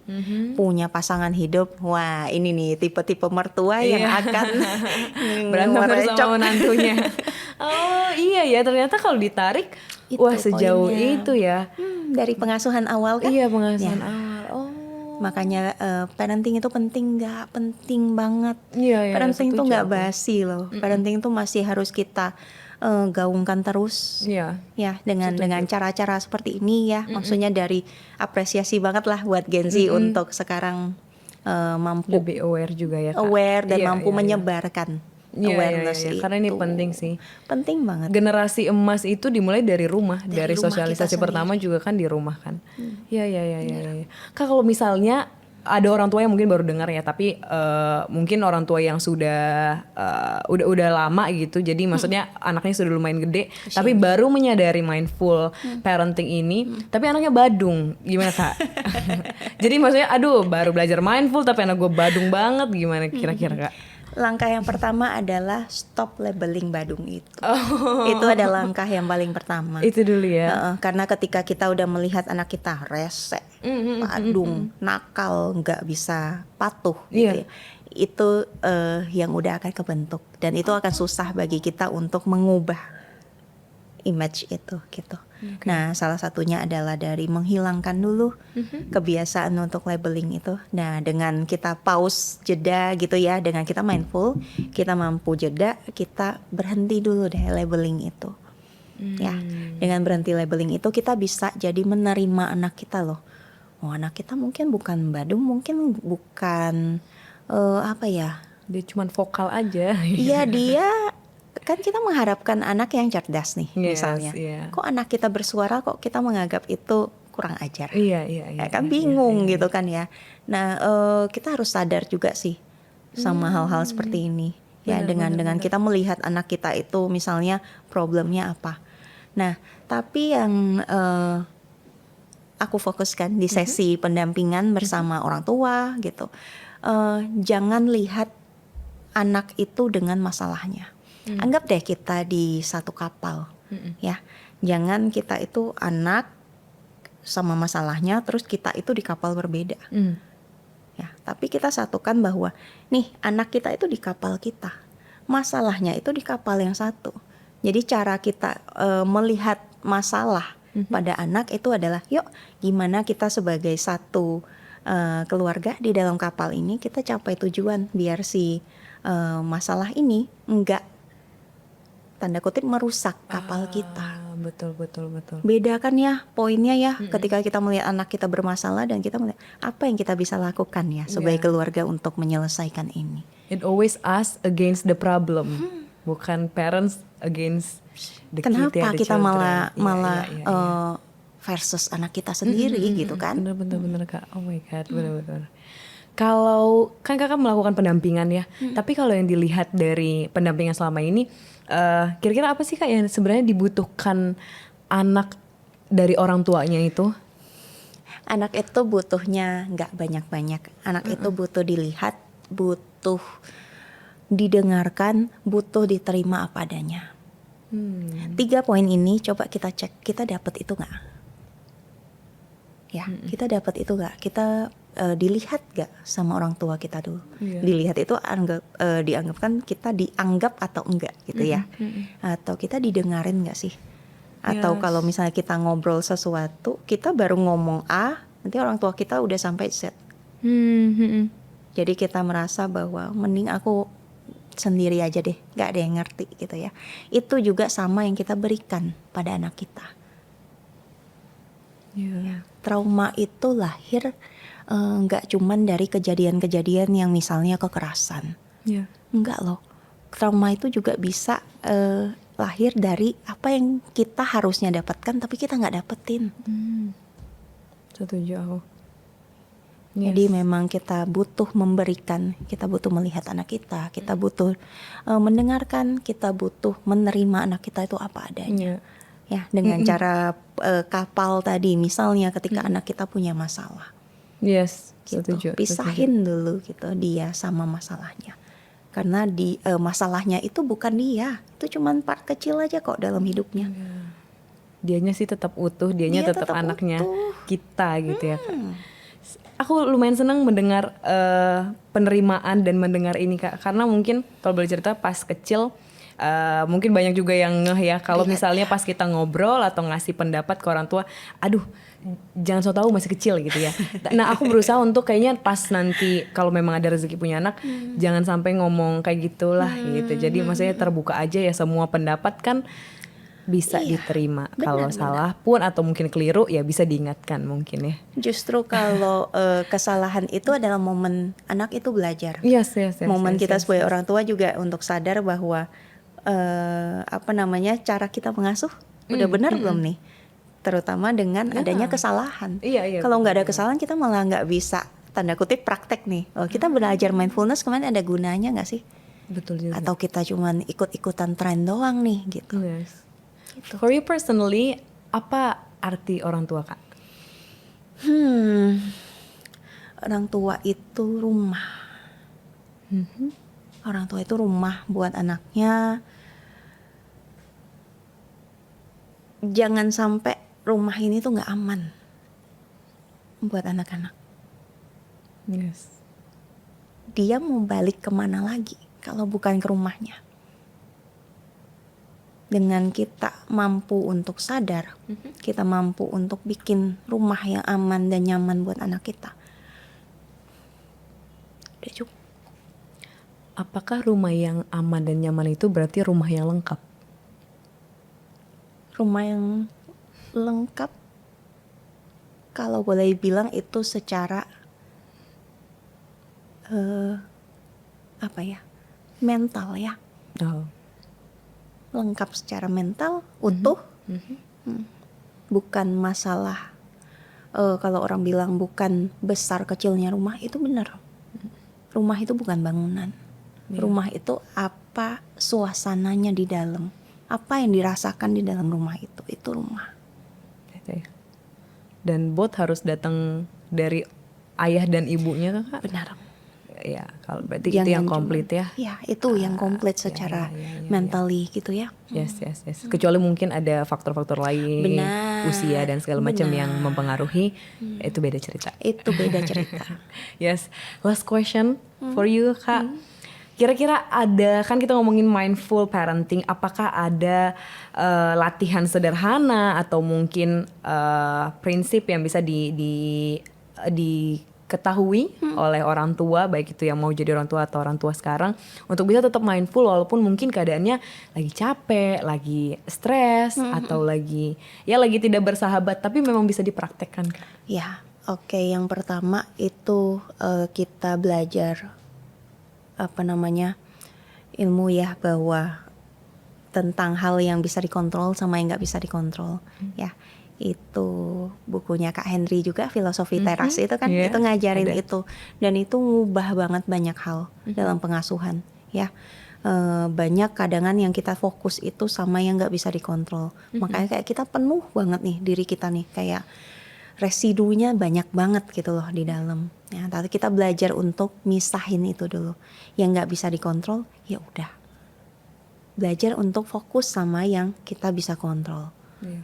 punya pasangan hidup. Wah ini nih tipe-tipe mertua yang akan berantem sama menantunya. Oh iya ya, ternyata kalau ditarik, Itu wah sejauh poinnya. itu ya. Dari pengasuhan awal kan. Iya pengasuhan Ya. awal. Oh. Makanya parenting itu penting nggak? Penting banget. Iya ya, Parenting itu setuju nggak aku. basi loh. Parenting itu masih harus kita gaungkan terus. Iya. Ya, dengan cara-cara seperti ini ya. Maksudnya dari apresiasi banget lah buat Gen Z untuk sekarang mampu Lebih aware juga ya Kak. aware dan Iya, mampu iya, iya. menyebarkan Iya, awareness iya, iya. itu. Karena ini penting sih. Penting banget. Generasi emas itu dimulai dari rumah, dari rumah sosialisasi kita pertama juga kan di rumah kan. Iya, iya, iya, iya. Ya. Kak kalau misalnya ada orang tua yang mungkin baru dengar ya, tapi mungkin orang tua yang sudah udah lama gitu. Jadi maksudnya anaknya sudah lumayan gede, tapi baru menyadari mindful parenting ini, tapi anaknya badung. Gimana Kak? Jadi maksudnya aduh baru belajar mindful tapi anak gue badung banget, gimana kira-kira Kak? Langkah yang pertama adalah stop labeling badung itu. Itu adalah langkah yang paling pertama. Itu dulu ya. Karena ketika kita udah melihat anak kita rese, badung, nakal, nggak bisa patuh, gitu ya, itu yang udah akan kebentuk dan itu akan susah bagi kita untuk mengubah image itu gitu. Nah, salah satunya adalah dari menghilangkan dulu kebiasaan untuk labeling itu. Nah, dengan kita pause jeda gitu ya, dengan kita mindful, kita mampu jeda, kita berhenti dulu deh labeling itu. Ya, dengan berhenti labeling itu kita bisa jadi menerima anak kita loh. Oh, anak kita mungkin bukan badung, mungkin bukan apa ya? Dia cuman vokal aja. Iya, dia kan kita mengharapkan anak yang cerdas nih, Yes, misalnya. iya. Kok anak kita bersuara kok kita menganggap itu kurang ajar? Iya, iya, iya. Ya kan bingung gitu kan ya. Nah, kita harus sadar juga sih sama hal-hal seperti ini. Ya, dengan kita melihat anak kita itu misalnya problemnya apa. Nah, tapi yang aku fokuskan di sesi pendampingan bersama orang tua gitu. Jangan lihat anak itu dengan masalahnya. Anggap deh kita di satu kapal, ya. Jangan kita itu anak sama masalahnya, terus kita itu di kapal berbeda. Ya, tapi kita satukan bahwa nih anak kita itu di kapal kita, masalahnya itu di kapal yang satu. Jadi cara kita melihat masalah pada anak itu adalah, yuk gimana kita sebagai satu keluarga di dalam kapal ini kita capai tujuan biar si masalah ini enggak tanda kutip merusak kapal kita. Betul. Beda kan ya poinnya ya ketika kita melihat anak kita bermasalah dan kita melihat apa yang kita bisa lakukan ya sebagai keluarga untuk menyelesaikan ini. It always us against the problem, bukan parents against the Kenapa the kita children. malah Iya. versus anak kita sendiri gitu kan? Bener Kak. Oh my god, bener. Kalau kan kakak melakukan pendampingan ya, tapi kalau yang dilihat dari pendampingan selama ini, kira-kira apa sih Kak yang sebenarnya dibutuhkan anak dari orang tuanya itu? Anak itu butuhnya nggak banyak-banyak. Anak itu butuh dilihat, butuh didengarkan, butuh diterima apa adanya. 3 poin ini coba kita cek, kita dapat itu nggak? Ya, kita dapat itu nggak? Kita dilihat gak sama orang tua kita dulu? Dilihat itu dianggapkan kita dianggap atau enggak gitu ya? Atau kita didengarin gak sih? Atau kalau misalnya kita ngobrol sesuatu, kita baru ngomong A, nanti orang tua kita udah sampai Z. Jadi kita merasa bahwa mending aku sendiri aja deh, gak ada yang ngerti gitu ya. Itu juga sama yang kita berikan pada anak kita. Ya, trauma itu lahir nggak cuman dari kejadian-kejadian yang misalnya kekerasan, nggak loh. Trauma itu juga bisa lahir dari apa yang kita harusnya dapatkan tapi kita nggak dapetin. Setuju aku. Jadi memang kita butuh memberikan, kita butuh melihat anak kita butuh mendengarkan, kita butuh menerima anak kita itu apa adanya. Ya, dengan cara kapal tadi misalnya ketika anak kita punya masalah. Yes, Gitu. setuju. Pisahin dulu gitu dia sama masalahnya. Karena di masalahnya itu bukan dia, itu cuman part kecil aja kok dalam hidupnya. Dianya sih tetap utuh, dianya Dia tetap tetap anaknya utuh. kita gitu ya Kak. Aku lumayan senang mendengar penerimaan dan mendengar ini Kak, karena mungkin kalau boleh cerita pas kecil mungkin banyak juga yang ngeh ya kalau misalnya pas kita ngobrol atau ngasih pendapat ke orang tua, aduh jangan so tahu masih kecil gitu ya. Nah aku berusaha untuk kayaknya pas nanti kalau memang ada rezeki punya anak, jangan sampai ngomong kayak gitulah gitu. Jadi maksudnya terbuka aja ya, semua pendapat kan bisa diterima. Kalau salah pun atau mungkin keliru ya bisa diingatkan mungkin ya. Justru kalau kesalahan itu adalah momen anak itu belajar. Yes, Momen kita sebagai orang tua juga untuk sadar bahwa cara kita mengasuh udah benar belum nih, terutama dengan adanya kesalahan. Iya, Kalau nggak ada kesalahan kita malah nggak bisa tanda kutip praktek nih. Oh, kita belajar mindfulness kemarin ada gunanya nggak sih? Betul juga. Atau kita cuman ikut-ikutan tren doang nih gitu. Yes. For you personally, apa arti orang tua Kak? Orang tua itu rumah. Orang tua itu rumah buat anaknya. Jangan sampai rumah ini tuh nggak aman buat anak-anak. Yes. Dia mau balik kemana lagi kalau bukan ke rumahnya? Dengan kita mampu untuk sadar, kita mampu untuk bikin rumah yang aman dan nyaman buat anak kita, udah cukup. Apakah rumah yang aman dan nyaman itu berarti rumah yang lengkap? Rumah yang lengkap, kalau boleh bilang itu secara mental ya. Oh. Lengkap secara mental, utuh. Bukan masalah kalau orang bilang bukan besar kecilnya rumah, itu benar. Rumah itu bukan bangunan. Rumah itu apa suasananya di dalam, apa yang dirasakan di dalam rumah itu rumah. Dan both harus datang dari ayah dan ibunya Kak? Benar. Ya, kalau berarti itu yang komplit ya. Ya, itu yang komplit secara mentally gitu ya. Yes. Kecuali mungkin ada faktor-faktor lain, usia dan segala macam yang mempengaruhi, itu beda cerita. Itu beda cerita. Yes. Last question for you Kak. Kira-kira ada, kan kita ngomongin mindful parenting, apakah ada latihan sederhana atau mungkin prinsip yang bisa diketahui oleh orang tua, baik itu yang mau jadi orang tua atau orang tua sekarang, untuk bisa tetap mindful walaupun mungkin keadaannya lagi capek, lagi stres, atau lagi tidak bersahabat, tapi memang bisa dipraktekkan Kak? Ya, oke. Yang pertama itu kita belajar ilmu ya, bahwa tentang hal yang bisa dikontrol sama yang nggak bisa dikontrol. Ya, itu bukunya Kak Henry juga, Filosofi Teras itu kan, itu ngajarin ada. Itu, dan itu ngubah banget banyak hal dalam pengasuhan ya. Banyak kadangan yang kita fokus itu sama yang nggak bisa dikontrol. Makanya kayak kita penuh banget nih diri kita nih, kayak residunya banyak banget gitu loh di dalam. Ya, tapi kita belajar untuk misahin itu dulu. Yang nggak bisa dikontrol, ya udah. Belajar untuk fokus sama yang kita bisa kontrol.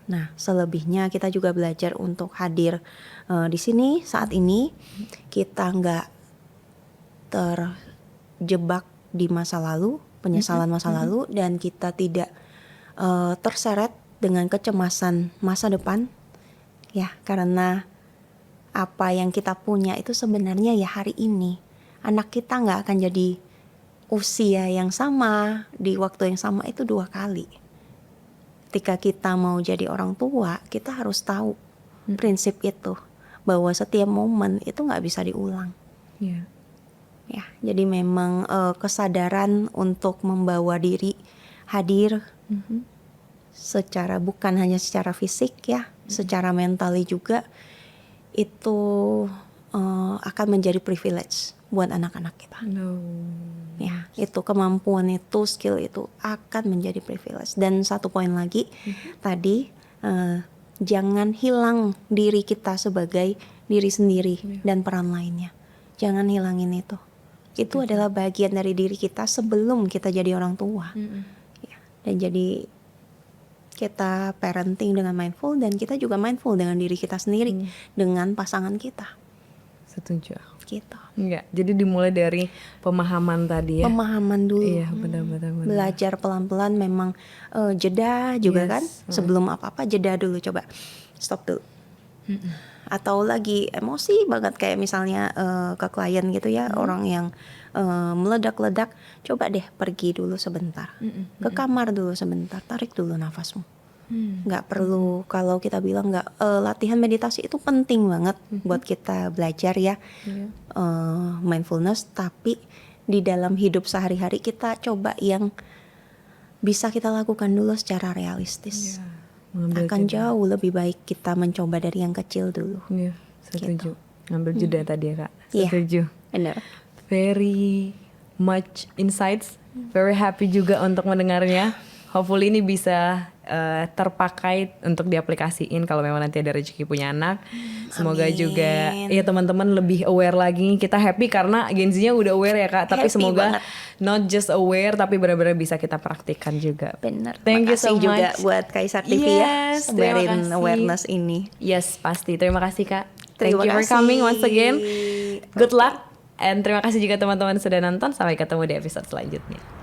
Nah, selebihnya kita juga belajar untuk hadir di sini saat ini. Kita nggak terjebak di masa lalu, penyesalan masa lalu, dan kita tidak terseret dengan kecemasan masa depan. Ya, karena apa yang kita punya itu sebenarnya ya hari ini. Anak kita nggak akan jadi usia yang sama, di waktu yang sama itu 2 kali. Ketika kita mau jadi orang tua, kita harus tahu prinsip itu, bahwa setiap momen itu nggak bisa diulang. Ya, jadi memang kesadaran untuk membawa diri hadir secara, bukan hanya secara fisik ya, secara mentali juga, itu akan menjadi privilege buat anak-anak kita. Ya, itu kemampuan itu, skill itu akan menjadi privilege. Dan satu poin lagi tadi, jangan hilang diri kita sebagai diri sendiri dan peran lainnya. Jangan hilangin itu. Itu adalah bagian dari diri kita sebelum kita jadi orang tua. Ya, dan jadi kita parenting dengan mindful, dan kita juga mindful dengan diri kita sendiri, dengan pasangan kita. Setuju. gitu. Enggak. Jadi dimulai dari pemahaman tadi ya. Pemahaman dulu. Iya, benar-benar. Belajar pelan-pelan memang jeda juga Yes. kan. Sebelum apa-apa jeda dulu, coba stop dulu. Atau lagi emosi banget kayak misalnya ke klien gitu ya, orang yang meledak-ledak, coba deh pergi dulu sebentar. Ke kamar dulu sebentar, tarik dulu nafasmu. Nggak perlu, kalau kita bilang nggak, latihan meditasi itu penting banget buat kita belajar ya, mindfulness, tapi di dalam hidup sehari-hari kita coba yang bisa kita lakukan dulu secara realistis. Mengambil Akan jeda. jauh lebih baik kita mencoba dari yang kecil dulu. Iya, setuju. Ngambil jeda tadi ya, Kak. Iya. Setuju. Benar. Very much insights. Very happy juga untuk mendengarnya. Hopefully ini bisa terpakai untuk diaplikasiin kalau memang nanti ada rezeki punya anak. Semoga Amin. juga ya teman-teman lebih aware lagi. Kita happy karena Gen Z-nya udah aware ya Kak. Tapi Happy semoga banget. not just aware tapi benar-benar bisa kita praktikkan juga. Benar. Thank you Makasih so juga much. buat Kaisar TV ya, Yes, terima sebarin kasih. awareness ini. Yes, pasti. Terima kasih Kak. Thank Terima you for kasih. coming once again. Good luck. And terima kasih juga teman-teman sudah nonton. Sampai ketemu di episode selanjutnya.